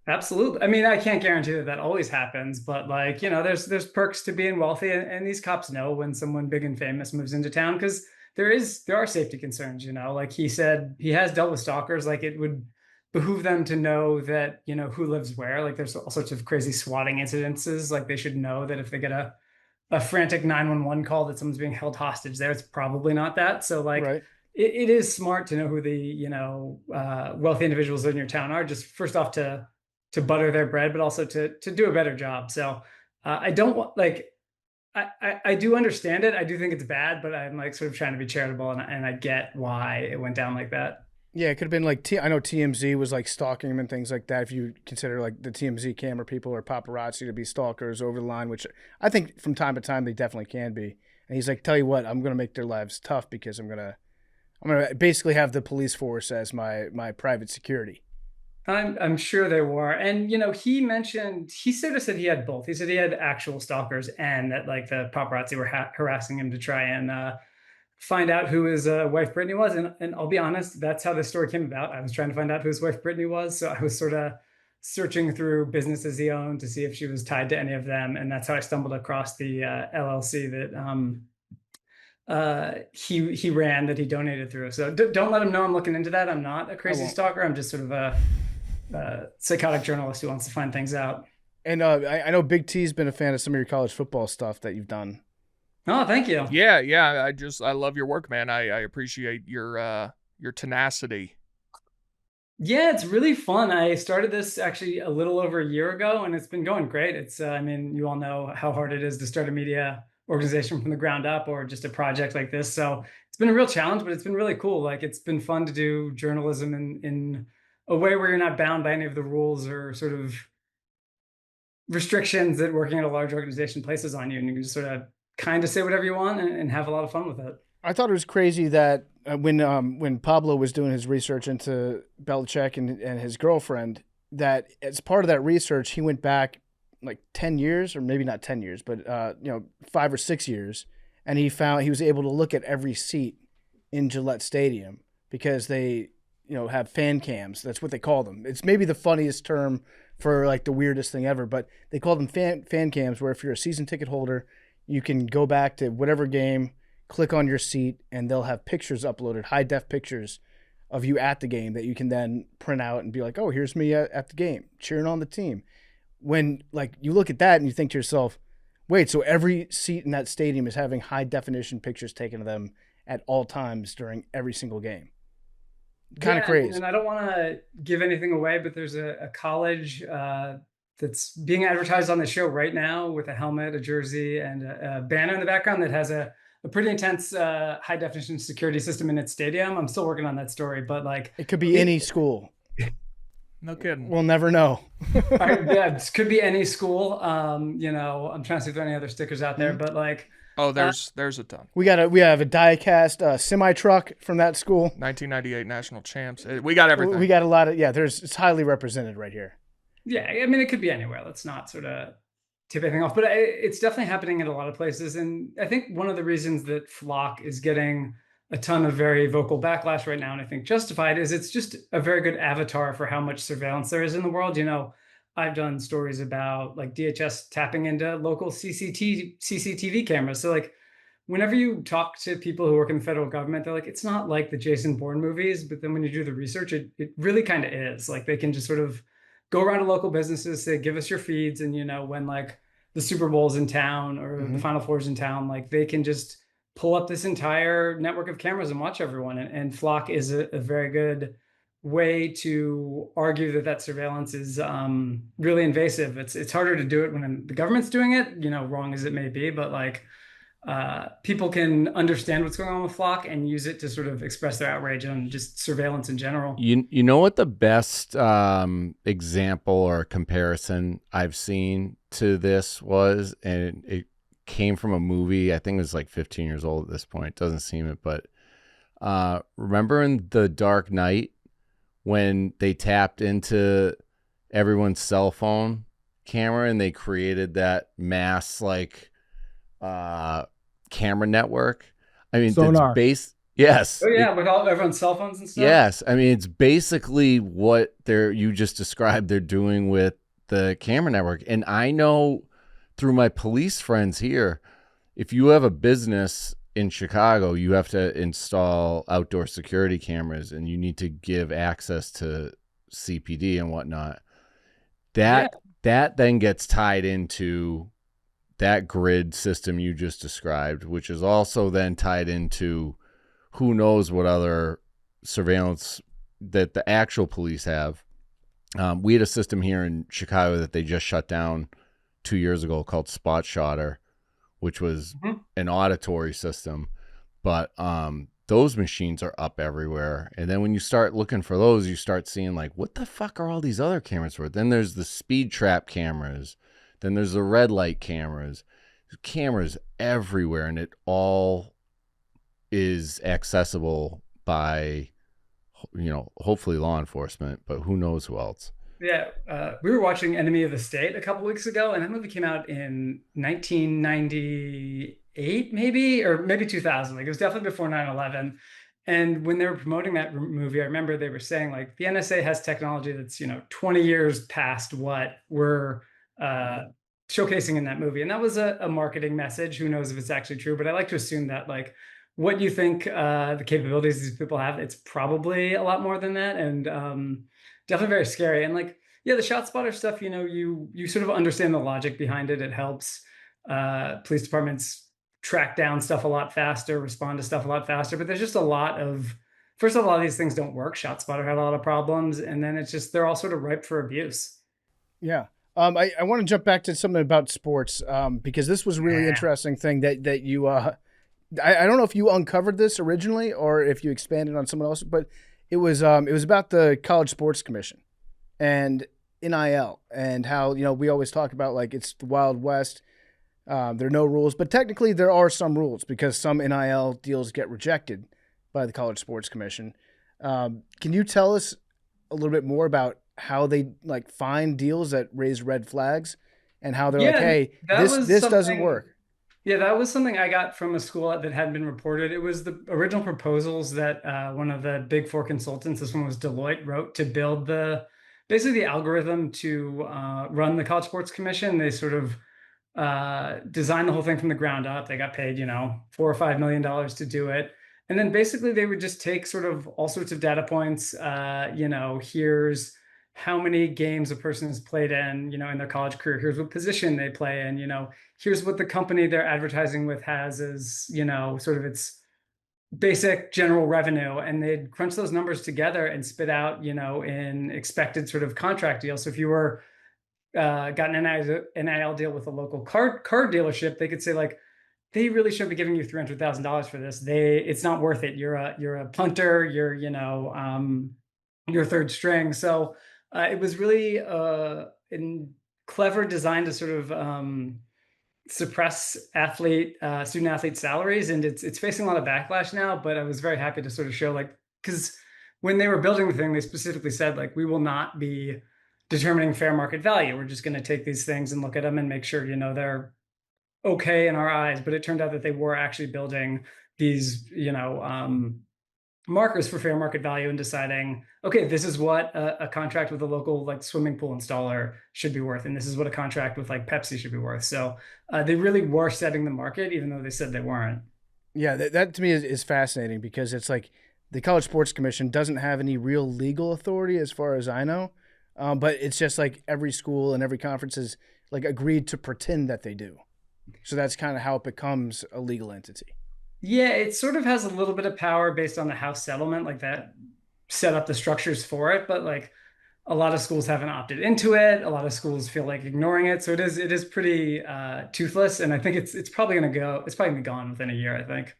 Absolutely. I mean, I can't guarantee that always happens, but like, you know, there's perks to being wealthy, and these cops know when someone big and famous moves into town because there are safety concerns. You know, like he said, he has dealt with stalkers. Like, it would behoove them to know that, you know, who lives where. Like, there's all sorts of crazy swatting incidences. Like, they should know that if they get a frantic 911 call that someone's being held hostage there, it's probably not that. So like, Right. it is smart to know who the, you know, wealthy individuals in your town are, just first off to butter their bread, but also to do a better job. So I don't want like, I do understand it. I do think it's bad, but I'm like sort of trying to be charitable, and I get why it went down like that. Yeah, it could have been like I know TMZ was like stalking him and things like that. If you consider like the TMZ camera people or paparazzi to be stalkers over the line, which I think from time to time they definitely can be. And he's like, "Tell you what, I'm going to make their lives tough because I'm gonna basically have the police force as my private security." I'm sure there were. And, you know, he sort of said he had both. He said he had actual stalkers and that like the paparazzi were harassing him to try and find out who his wife Brittany was. And I'll be honest, that's how this story came about. I was trying to find out who his wife Brittany was. So I was sort of searching through businesses he owned to see if she was tied to any of them. And that's how I stumbled across the LLC that he ran, that he donated through. So don't let him know I'm looking into that. I'm not a crazy stalker. I'm just sort of a psychotic journalist who wants to find things out. And I know Big T's been a fan of some of your college football stuff that you've done. Oh, thank you. Yeah. I love your work, man. I appreciate your tenacity. Yeah, it's really fun. I started this actually a little over a year ago, and it's been going great. It's, I mean, you all know how hard it is to start a media organization from the ground up or just a project like this. So it's been a real challenge, but it's been really cool. Like, it's been fun to do journalism in a way where you're not bound by any of the rules or sort of restrictions that working at a large organization places on you. And you can just sort of kind of say whatever you want and have a lot of fun with it. I thought it was crazy that when Pablo was doing his research into Belichick and his girlfriend, that as part of that research, he went back like 10 years, or maybe not 10 years, but 5 or 6 years, and he was able to look at every seat in Gillette Stadium because they have fan cams. That's what they call them. It's maybe the funniest term for like the weirdest thing ever, but they call them fan cams, where if you're a season ticket holder, you can go back to whatever game, click on your seat, and they'll have pictures uploaded, high def pictures of you at the game that you can then print out and be like, "Oh, here's me at the game cheering on the team." When like you look at that and you think to yourself, wait, so every seat in that stadium is having high definition pictures taken of them at all times during every single game. Kind of crazy. And I don't want to give anything away, but there's a college that's being advertised on the show right now with a helmet, a jersey, and a banner in the background that has a pretty intense high definition security system in its stadium. I'm still working on that story, but like it could be any school. No kidding. We'll never know. Yeah, this could be any school. I'm trying to see if there are any other stickers out there, but like. Oh, there's a ton. We have a die-cast semi truck from that school. 1998 national champs. We got everything. We got a lot of it's highly represented right here. Yeah, I mean it could be anywhere. Let's not sort of tip anything off, but it's definitely happening in a lot of places. And I think one of the reasons that Flock is getting a ton of very vocal backlash right now, and I think justified, is it's just a very good avatar for how much surveillance there is in the world. I've done stories about like DHS tapping into local CCTV cameras. So like whenever you talk to people who work in the federal government, they're like, it's not like the Jason Bourne movies. But then when you do the research, it really kind of is. Like they can just sort of go around to local businesses, say, give us your feeds. And, when like the Super Bowl's in town or the Final Four's in town, like they can just pull up this entire network of cameras and watch everyone. And Flock is a very good way to argue that surveillance is really invasive. It's harder to do it when the government's doing it, wrong as it may be, but like people can understand what's going on with Flock and use it to sort of express their outrage on just surveillance in general. You know what the best example or comparison I've seen to this was, and it came from a movie. I think it was like 15 years old at this point. It doesn't seem it, but remember in The Dark Knight when they tapped into everyone's cell phone camera and they created that mass like camera network? I mean, Sonar. Yes. Oh yeah, with all everyone's cell phones and stuff. Yes. I mean, it's basically what you just described they're doing with the camera network. And I know through my police friends here, if you have a business in Chicago, you have to install outdoor security cameras and you need to give access to CPD and whatnot. That then gets tied into that grid system you just described, which is also then tied into who knows what other surveillance that the actual police have. We had a system here in Chicago that they just shut down 2 years ago called Spot Shotter, which was an auditory system. But those machines are up everywhere. And then when you start looking for those, you start seeing like, what the fuck are all these other cameras for? Then there's the speed trap cameras. Then there's the red light cameras. There's cameras everywhere, and it all is accessible by, hopefully law enforcement, but who knows who else. Yeah, we were watching Enemy of the State a couple weeks ago, and that movie came out in 1998, maybe 2000. Like it was definitely before 9/11. And when they were promoting that movie, I remember they were saying like the NSA has technology that's 20 years past what we're showcasing in that movie, and that was a marketing message. Who knows if it's actually true? But I like to assume that like what you think the capabilities these people have, it's probably a lot more than that, and definitely very scary. And like, yeah, the ShotSpotter stuff, you sort of understand the logic behind it. It helps police departments track down stuff a lot faster, respond to stuff a lot faster. But there's just a lot of, first of all, these things don't work. ShotSpotter had a lot of problems, and then it's just they're all sort of ripe for abuse. Yeah. I want to jump back to something about sports because this was a really interesting thing that you I don't know if you uncovered this originally or if you expanded on someone else, but it was about the College Sports Commission and NIL and how we always talk about like it's the Wild West. There are no rules, but technically there are some rules because some NIL deals get rejected by the College Sports Commission. Can you tell us a little bit more about how they like find deals that raise red flags and how they're like, hey, this doesn't work? Yeah, that was something I got from a school that hadn't been reported. It was the original proposals that one of the big four consultants, this one was Deloitte, wrote to build basically the algorithm to run the College Sports Commission. They sort of designed the whole thing from the ground up. They got paid, $4 or $5 million to do it. And then basically they would just take sort of all sorts of data points. Here's how many games a person has played in their college career. Here's what position they play in, here's what the company they're advertising with has as, sort of its basic general revenue. And they'd crunch those numbers together and spit out, in expected sort of contract deals. So if you were got an NIL deal with a local car dealership, they could say like, they really should be giving you $300,000 for this. It's not worth it. You're a punter, you're third string. So it was really clever design to sort of suppress student athlete salaries, and it's facing a lot of backlash now. But I was very happy to sort of show because when they were building the thing, they specifically said like we will not be determining fair market value. We're just going to take these things and look at them and make sure, they're okay in our eyes. But it turned out that they were actually building these, markers for fair market value and deciding, okay, this is what a contract with a local like swimming pool installer should be worth, and this is what a contract with like Pepsi should be worth. So they really were setting the market, even though they said they weren't. Yeah, that to me is fascinating, because it's like the College Sports Commission doesn't have any real legal authority as far as I know, but it's just like every school and every conference is like agreed to pretend that they do. So that's kind of how it becomes a legal entity. Yeah, it sort of has a little bit of power based on the House settlement, like that set up the structures for it. But like a lot of schools haven't opted into it. A lot of schools feel like ignoring it. So it is pretty toothless. And I think it's probably going to go. It's probably going to be gone within a year, I think.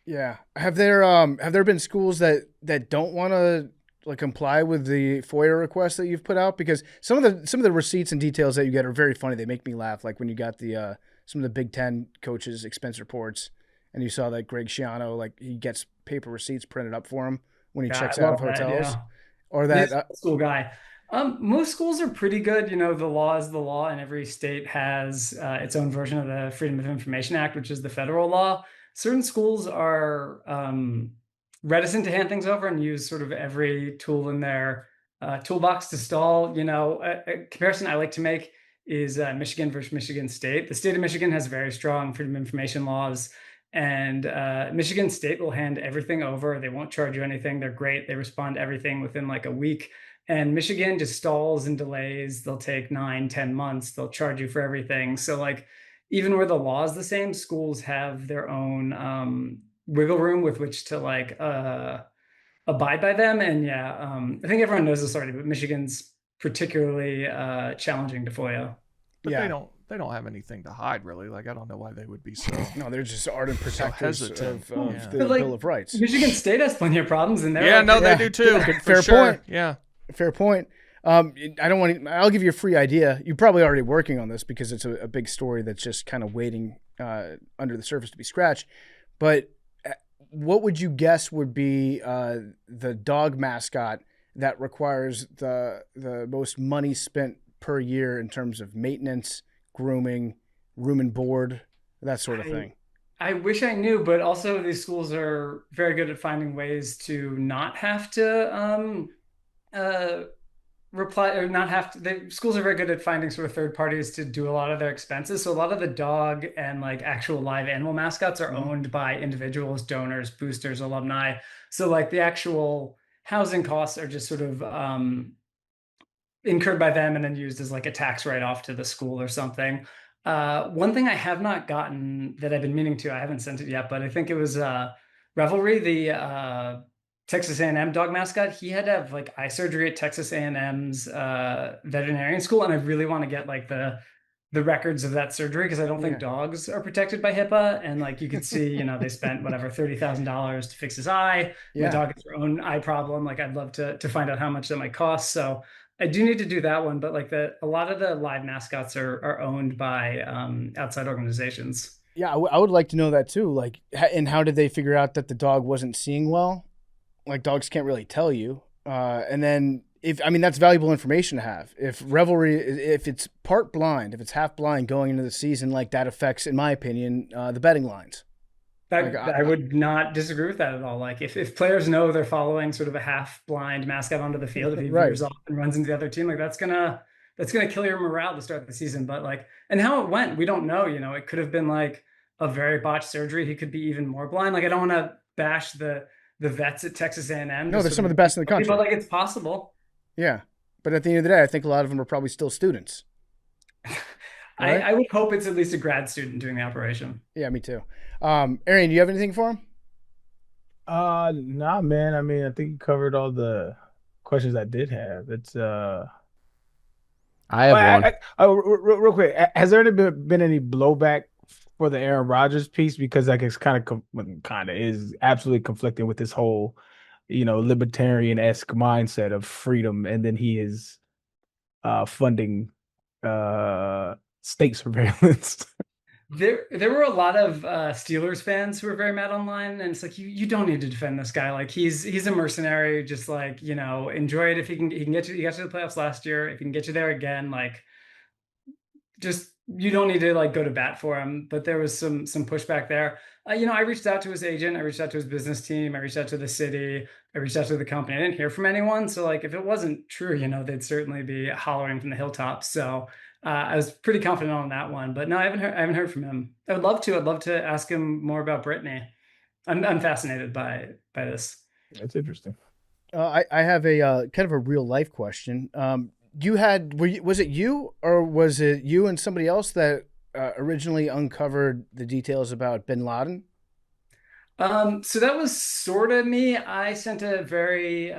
Yeah. Have there been schools that don't want to like comply with the FOIA requests that you've put out? Because some of the receipts and details that you get are very funny. They make me laugh. Like when you got the some of the Big Ten coaches' expense reports, and you saw that Greg Schiano, like he gets paper receipts printed up for him when he checks out of hotels, yeah. or that school guy. Most schools are pretty good. The law is the law, and every state has its own version of the Freedom of Information Act, which is the federal law. Certain schools are reticent to hand things over and use sort of every tool in their toolbox to stall. A comparison I like to make is Michigan versus Michigan State. The state of Michigan has very strong freedom of information laws, and Michigan State will hand everything over. They won't charge you anything. They're great. They respond to everything within like a week. And Michigan just stalls and delays. They'll take 9-10 months. They'll charge you for everything. So like, even where the law is the same, schools have their own wiggle room with which to like abide by them. And yeah, I think everyone knows this already, but Michigan's particularly challenging to FOIA. But they don't have anything to hide, really. Like, I don't know why they would be so. No, they're just ardent protectors of the like, Bill of Rights. Michigan State has plenty of problems, and they do too. Fair point. Yeah, fair point. I don't want to. I'll give you a free idea. You're probably already working on this because it's a big story that's just kind of waiting under the surface to be scratched. But what would you guess would be the dog mascot that requires the most money spent per year in terms of maintenance, grooming, room and board, that sort of thing? I wish I knew, but also these schools are very good at finding ways to not have to reply, or not have to. Schools are very good at finding sort of third parties to do a lot of their expenses. So a lot of the dog and like actual live animal mascots are owned by individuals, donors, boosters, alumni. So like the actual housing costs are just sort of incurred by them and then used as like a tax write-off to the school or something. One thing I have not gotten that I've been meaning to, I haven't sent it yet, but I think it was Revelry, the Texas A&M dog mascot. He had to have like eye surgery at Texas A&M's veterinarian school, and I really want to get like the records of that surgery, because I don't think dogs are protected by HIPAA. And like you could see, they spent whatever $30,000 to fix his eye. The dog has her own eye problem. Like I'd love to find out how much that might cost. So I do need to do that one, but like a lot of the live mascots are owned by outside organizations. Yeah, I would like to know that too. Like, and how did they figure out that the dog wasn't seeing well? Like dogs can't really tell you. And then that's valuable information to have. If Revelry, if it's part blind, if it's half blind going into the season, like that affects, in my opinion, the betting lines. I would not disagree with that at all. Like if players know they're following sort of a half blind mascot onto the field, if he veers off and runs into the other team, like that's gonna kill your morale to start the season. But like, and how it went, we don't know. It could have been like a very botched surgery. He could be even more blind. Like I don't want to bash the vets at Texas A&M. No, they're some of the best in the country. But like it's possible. Yeah, but at the end of the day, I think a lot of them are probably still students. Right? I would hope it's at least a grad student doing the operation. Yeah, me too. Arian, do you have anything for him? Nah, man. I mean, I think you covered all the questions I did have. It's I have one. Real quick. Has there been any blowback for the Aaron Rodgers piece? Because like it's kind of is absolutely conflicting with this whole, libertarian-esque mindset of freedom, and then he is funding state surveillance. There were a lot of Steelers fans who were very mad online, and it's like you don't need to defend this guy. Like he's a mercenary. Just like enjoy it if he can get you. He got you to the playoffs last year. If he can get you there again, like just you don't need to like go to bat for him. But there was some pushback there. I reached out to his agent. I reached out to his business team. I reached out to the city. I reached out to the company. I didn't hear from anyone. So like if it wasn't true, they'd certainly be hollering from the hilltops. So I was pretty confident on that one. But no, I haven't heard from him. I would love to. I'd love to ask him more about Brittany. I'm fascinated by this. That's interesting. I have a kind of a real life question. Was it you or was it you and somebody else that originally uncovered the details about bin Laden? So that was sort of me. I sent a very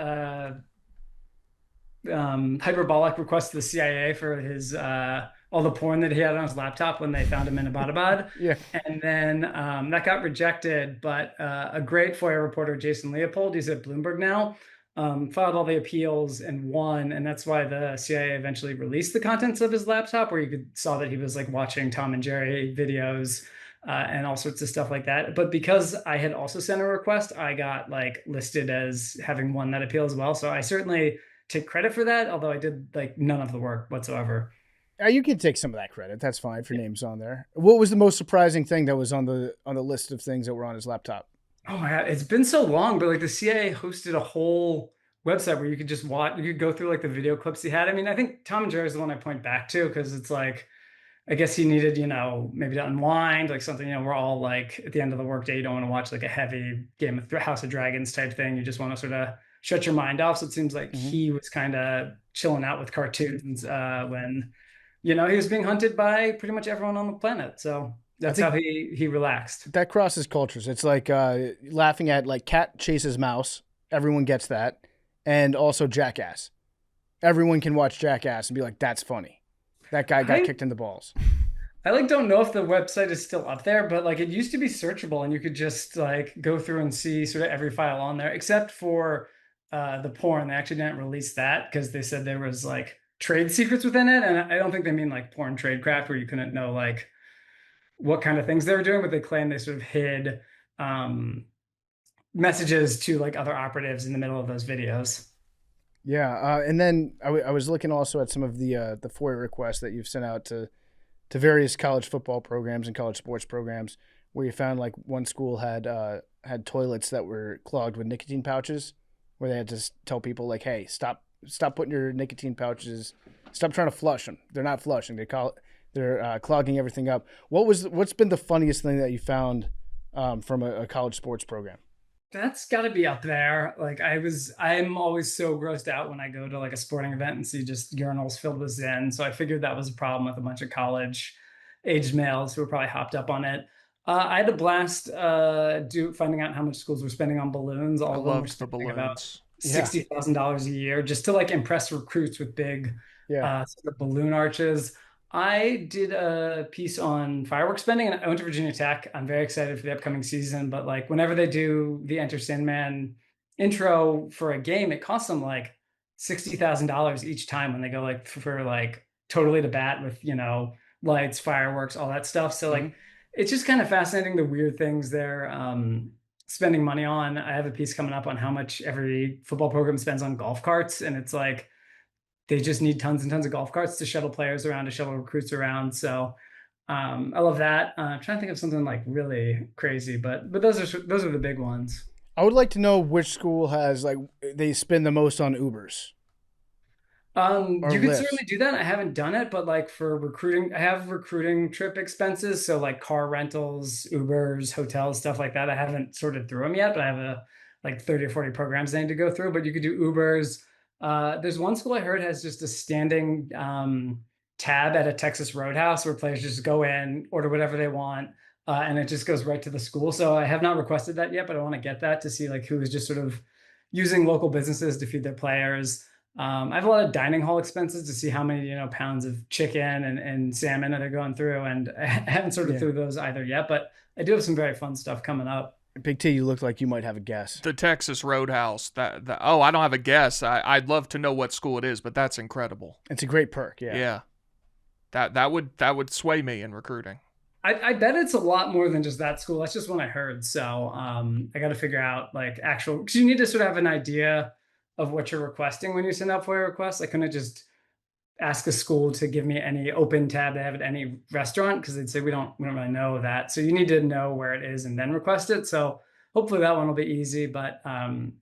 hyperbolic request to the CIA for his all the porn that he had on his laptop when they found him in Abbottabad. Yeah. And then that got rejected, but a great FOIA reporter, Jason Leopold, he's at Bloomberg now, filed all the appeals and won, and that's why the CIA eventually released the contents of his laptop, where you saw that he was like watching Tom and Jerry videos and all sorts of stuff like that. But because I had also sent a request, I got like listed as having won that appeal as well. So I certainly take credit for that, although I did like none of the work whatsoever. You can take some of that credit. That's fine if your name's on there. What was the most surprising thing that was on the list of things that were on his laptop? Oh my God, it's been so long, but like the CIA hosted a whole website where you could just watch, you could go through like the video clips he had. I mean, I think Tom and Jerry is the one I point back to because it's like, I guess he needed, maybe to unwind, like something, we're all like at the end of the workday, you don't want to watch like a heavy House of Dragons type thing. You just want to sort of shut your mind off. So it seems like he was kind of chilling out with cartoons when, he was being hunted by pretty much everyone on the planet. So that's how he relaxed. That crosses cultures. It's like laughing at like cat chases mouse. Everyone gets that. And also Jackass. Everyone can watch Jackass and be like, that's funny. That guy got kicked in the balls. I like don't know if the website is still up there, but like it used to be searchable and you could just like go through and see sort of every file on there, except for the porn. They actually didn't release that because they said there was like trade secrets within it. And I don't think they mean like porn tradecraft where you couldn't know like what kind of things they were doing, but they claim they sort of hid messages to like other operatives in the middle of those videos. Yeah, and then I was looking also at some of the FOIA requests that you've sent out to various college football programs and college sports programs, where you found like one school had toilets that were clogged with nicotine pouches, where they had to tell people like, hey, stop putting your nicotine pouches, stop trying to flush them. They're not flushing. They're clogging everything up. What's been the funniest thing that you found from a college sports program? That's got to be up there. Like I'm always so grossed out when I go to like a sporting event and see just urinals filled with Zen. So I figured that was a problem with a bunch of college aged males who were probably hopped up on it. I had a blast finding out how much schools were spending on balloons. All of them were spending about $60,000 a year just to like impress recruits with big sort of balloon arches. I did a piece on fireworks spending, and I went to Virginia Tech. I'm very excited for the upcoming season, but like whenever they do the Enter Sandman intro for a game, it costs them like $60,000 each time when they go like for like totally to bat with, lights, fireworks, all that stuff. So like, it's just kind of fascinating, the weird things they're spending money on. I have a piece coming up on how much every football program spends on golf carts, and it's like, they just need tons and tons of golf carts to shuttle players around, to shuttle recruits around. So I love that. I'm trying to think of something like really crazy, but those are the big ones. I would like to know which school has like they spend the most on Ubers. You could certainly do that. I haven't done it, but like for recruiting, I have recruiting trip expenses. So like car rentals, Ubers, hotels, stuff like that. I haven't sorted through them yet, but I have like 30 or 40 programs I need to go through, but you could do Ubers. There's one school I heard has just a standing tab at a Texas Roadhouse where players just go in, order whatever they want, and it just goes right to the school. So I have not requested that yet, but I want to get that to see like who is just sort of using local businesses to feed their players. I have a lot of dining hall expenses to see how many pounds of chicken and salmon that are going through, and I haven't sorted through those either yet, but I do have some very fun stuff coming up. Big T, you look like you might have a guess. The Texas Roadhouse. I don't have a guess. I'd love to know what school it is, but that's incredible. It's a great perk. Yeah. That would sway me in recruiting. I bet it's a lot more than just that school. That's just one I heard. So I got to figure out like actual, because you need to sort of have an idea of what you're requesting when you send out FOIA requests. I couldn't just ask a school to give me any open tab they have at any restaurant, because they'd say we don't really know that. So you need to know where it is and then request it. So hopefully that one will be easy. But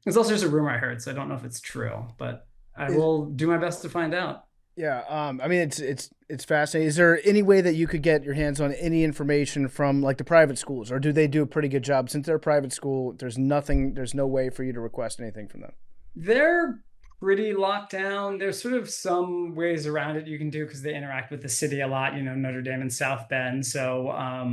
it's also just a rumor I heard, so I don't know if it's true. But I will do my best to find out. Yeah, I mean it's fascinating. Is there any way that you could get your hands on any information from like the private schools, or do they do a pretty good job since they're a private school? There's no way for you to request anything from them. They're pretty locked down. There's sort of some ways around it you can do because they interact with the city a lot. Notre Dame and South Bend, so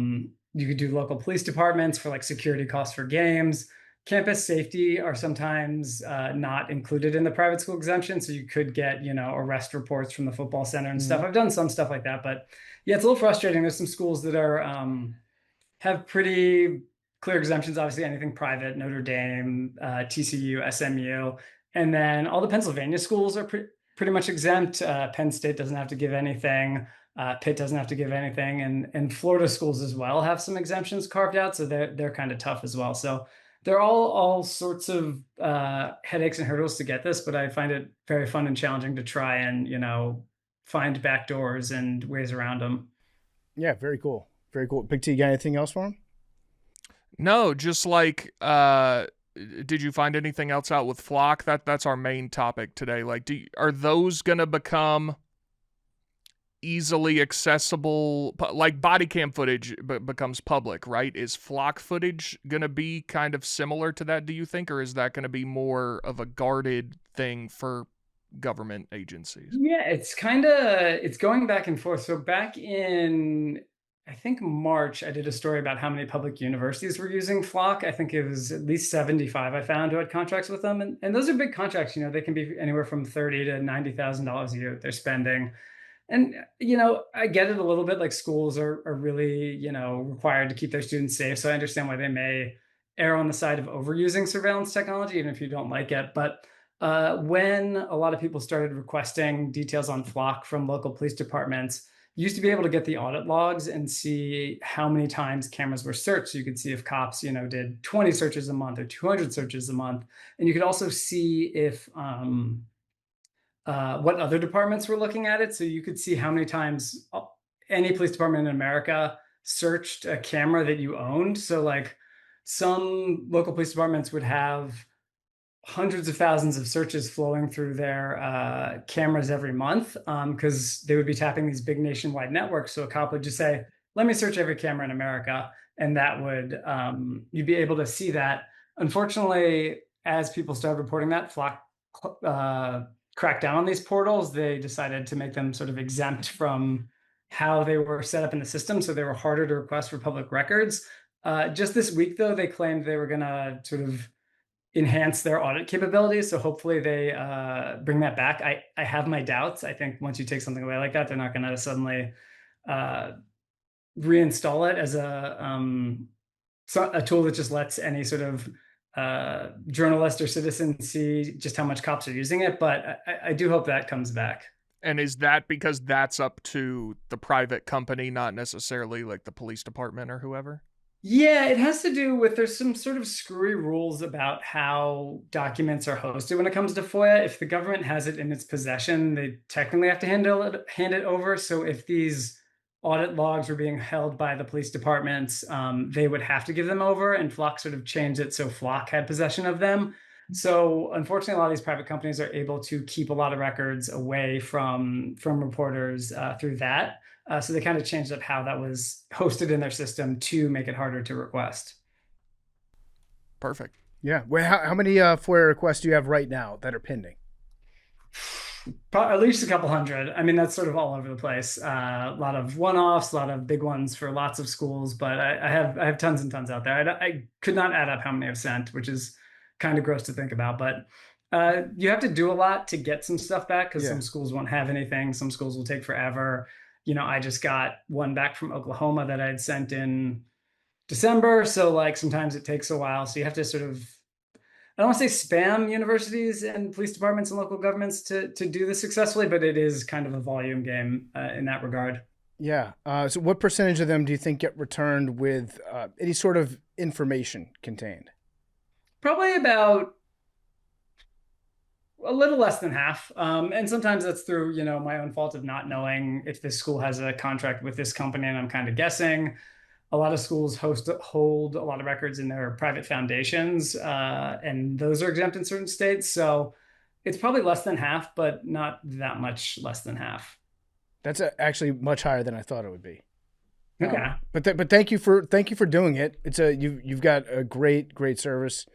you could do local police departments for like security costs for games. Campus safety are sometimes not included in the private school exemption. So you could get, arrest reports from the football center and stuff. I've done some stuff like that, but yeah, it's a little frustrating. There's some schools that are have pretty clear exemptions. Obviously, anything private, Notre Dame, TCU, SMU, and then all the Pennsylvania schools are pretty much exempt. Penn State doesn't have to give anything. Pitt doesn't have to give anything, and Florida schools as well have some exemptions carved out. So they're kind of tough as well. So they're all sorts of headaches and hurdles to get this, but I find it very fun and challenging to try and, find backdoors and ways around them. Yeah, very cool. Very cool. Big T, you got anything else for him? No, just like, did you find anything else out with Flock? That's our main topic today. Like, are those going to become easily accessible, like body cam footage becomes public, right? Is Flock footage going to be kind of similar to that, do you think? Or is that going to be more of a guarded thing for government agencies? Yeah, it's going back and forth. So back in, I think March, I did a story about how many public universities were using Flock. I think it was at least 75 I found who had contracts with them. And those are big contracts. They can be anywhere from $30,000 to $90,000 a year that they're spending. And, I get it a little bit, like schools are really, required to keep their students safe. So I understand why they may err on the side of overusing surveillance technology, even if you don't like it. But when a lot of people started requesting details on Flock from local police departments, you used to be able to get the audit logs and see how many times cameras were searched. So you could see if cops, did 20 searches a month or 200 searches a month. And you could also see if what other departments were looking at it. So you could see how many times any police department in America searched a camera that you owned. So like some local police departments would have hundreds of thousands of searches flowing through their cameras every month because they would be tapping these big nationwide networks. So a cop would just say, let me search every camera in America. And that would, you'd be able to see that. Unfortunately, as people started reporting that, Flock cracked down on these portals. They decided to make them sort of exempt from how they were set up in the system. So they were harder to request for public records. Just this week, though, they claimed they were going to sort of enhance their audit capabilities. So hopefully they bring that back. I have my doubts. I think once you take something away like that, they're not going to suddenly reinstall it as a tool that just lets any sort of journalist or citizen see just how much cops are using it. But I do hope that comes back. And is that because that's up to the private company, not necessarily like the police department or whoever? Yeah, it has to do with, there's some sort of screwy rules about how documents are hosted when it comes to FOIA. If the government has it in its possession, they technically have to hand it over. So if these audit logs were being held by the police departments, they would have to give them over, and Flock sort of changed it so Flock had possession of them. So unfortunately, a lot of these private companies are able to keep a lot of records away from reporters through that. So they kind of changed up how that was hosted in their system to make it harder to request. Perfect. Yeah. Well, how many FOIA requests do you have right now that are pending? At least a couple hundred. I mean, that's sort of all over the place. A lot of one-offs, a lot of big ones for lots of schools, but I have tons and tons out there. I could not add up how many I've sent, which is kind of gross to think about. But you have to do a lot to get some stuff back because some schools won't have anything. Some schools will take forever. I just got one back from Oklahoma that I had sent in December. So like sometimes it takes a while. So you have to sort of, I don't want to say spam universities and police departments and local governments to do this successfully, but it is kind of a volume game in that regard. Yeah. So what percentage of them do you think get returned with any sort of information contained? Probably about a little less than half. And sometimes that's through, my own fault of not knowing if this school has a contract with this company and I'm kind of guessing. A lot of schools hold a lot of records in their private foundations, and those are exempt in certain states. So it's probably less than half, but not that much less than half. That's actually much higher than I thought it would be. Okay. But thank you for doing it. It's you've got a great service.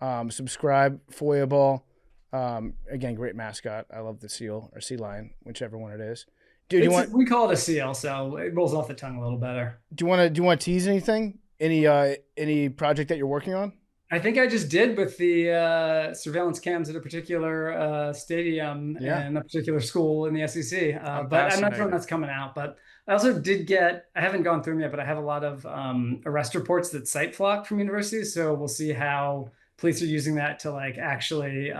Subscribe, FOIA Ball. Again, great mascot. I love the seal or sea lion, whichever one it is. We call it a seal, so it rolls off the tongue a little better. Do you want to tease anything? Any project that you're working on? I think I just did with the surveillance cams at a particular stadium and a particular school in the SEC. But I'm not sure when that's coming out. But I also I haven't gone through them yet, but I have a lot of arrest reports that site flock from universities. So we'll see how police are using that to actually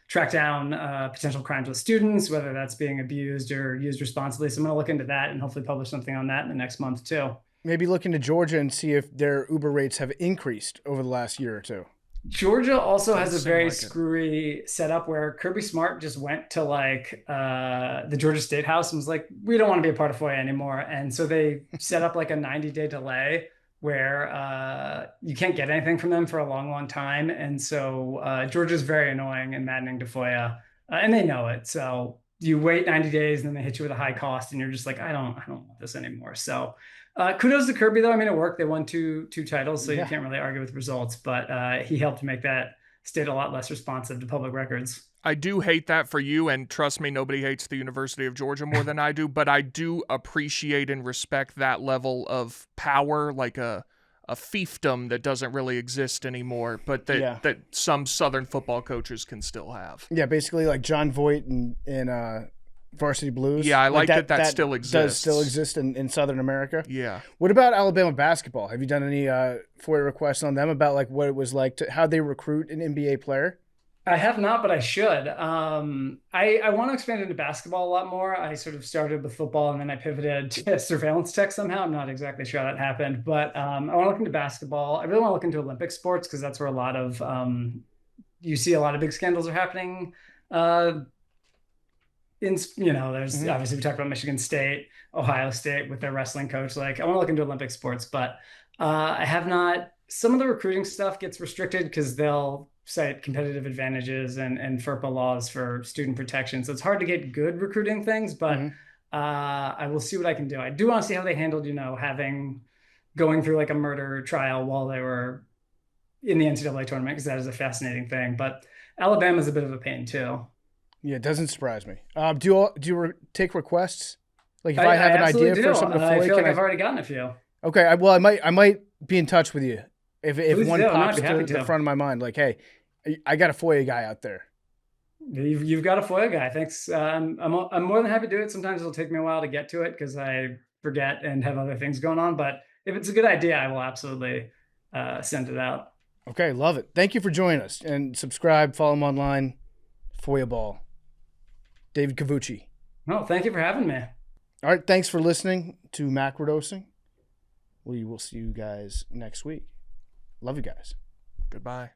track down potential crimes with students, whether that's being abused or used responsibly. So I'm going to look into that and hopefully publish something on that in the next month too. Maybe look into Georgia and see if their Uber rates have increased over the last year or two. Georgia also has a very screwy setup where Kirby Smart just went to the Georgia State House and was like, we don't want to be a part of FOIA anymore. And so they set up a 90-day delay where you can't get anything from them for a long time. And so Georgia's very annoying and maddening to FOIA, and they know it. So you wait 90 days and then they hit you with a high cost and you're just like, I don't want this anymore. So kudos to Kirby though. I mean, it worked. They won two titles, so you can't really argue with results, but he helped make that state a lot less responsive to public records. I do hate that for you, and trust me, nobody hates the University of Georgia more than I do, but I do appreciate and respect that level of power, like a fiefdom that doesn't really exist anymore, but that some Southern football coaches can still have. Yeah, basically like John Voight in Varsity Blues. Yeah, I like that still exists. Does still exist in Southern America. Yeah. What about Alabama basketball? Have you done any FOIA requests on them about what it was like how they recruit an NBA player? I have not, but I should. I want to expand into basketball a lot more. I sort of started with football and then I pivoted to surveillance tech somehow. I'm not exactly sure how that happened, but I want to look into basketball. I really want to look into Olympic sports because that's where a lot of you see a lot of big scandals are happening. There's obviously we talked about Michigan State, Ohio State with their wrestling coach. I want to look into Olympic sports, but I have not. Some of the recruiting stuff gets restricted because they'll cite competitive advantages and FERPA laws for student protection. So it's hard to get good recruiting things, but I will see what I can do. I do want to see how they handled, going through a murder trial while they were in the NCAA tournament, because that is a fascinating thing. But Alabama's a bit of a pain too. Yeah, it doesn't surprise me. Do you take requests? If I have an idea for something to FOIA, I feel like I've already gotten a few. Okay, I might be in touch with you if one pops to the front of my mind. Hey, I got a FOIA guy out there. You've got a FOIA guy. Thanks. I'm more than happy to do it. Sometimes it'll take me a while to get to it because I forget and have other things going on. But if it's a good idea, I will absolutely send it out. Okay, love it. Thank you for joining us. And subscribe, follow him online. FOIA Ball. David Covucci. No, thank you for having me. All right, thanks for listening to Macrodosing. We will see you guys next week. Love you guys. Goodbye.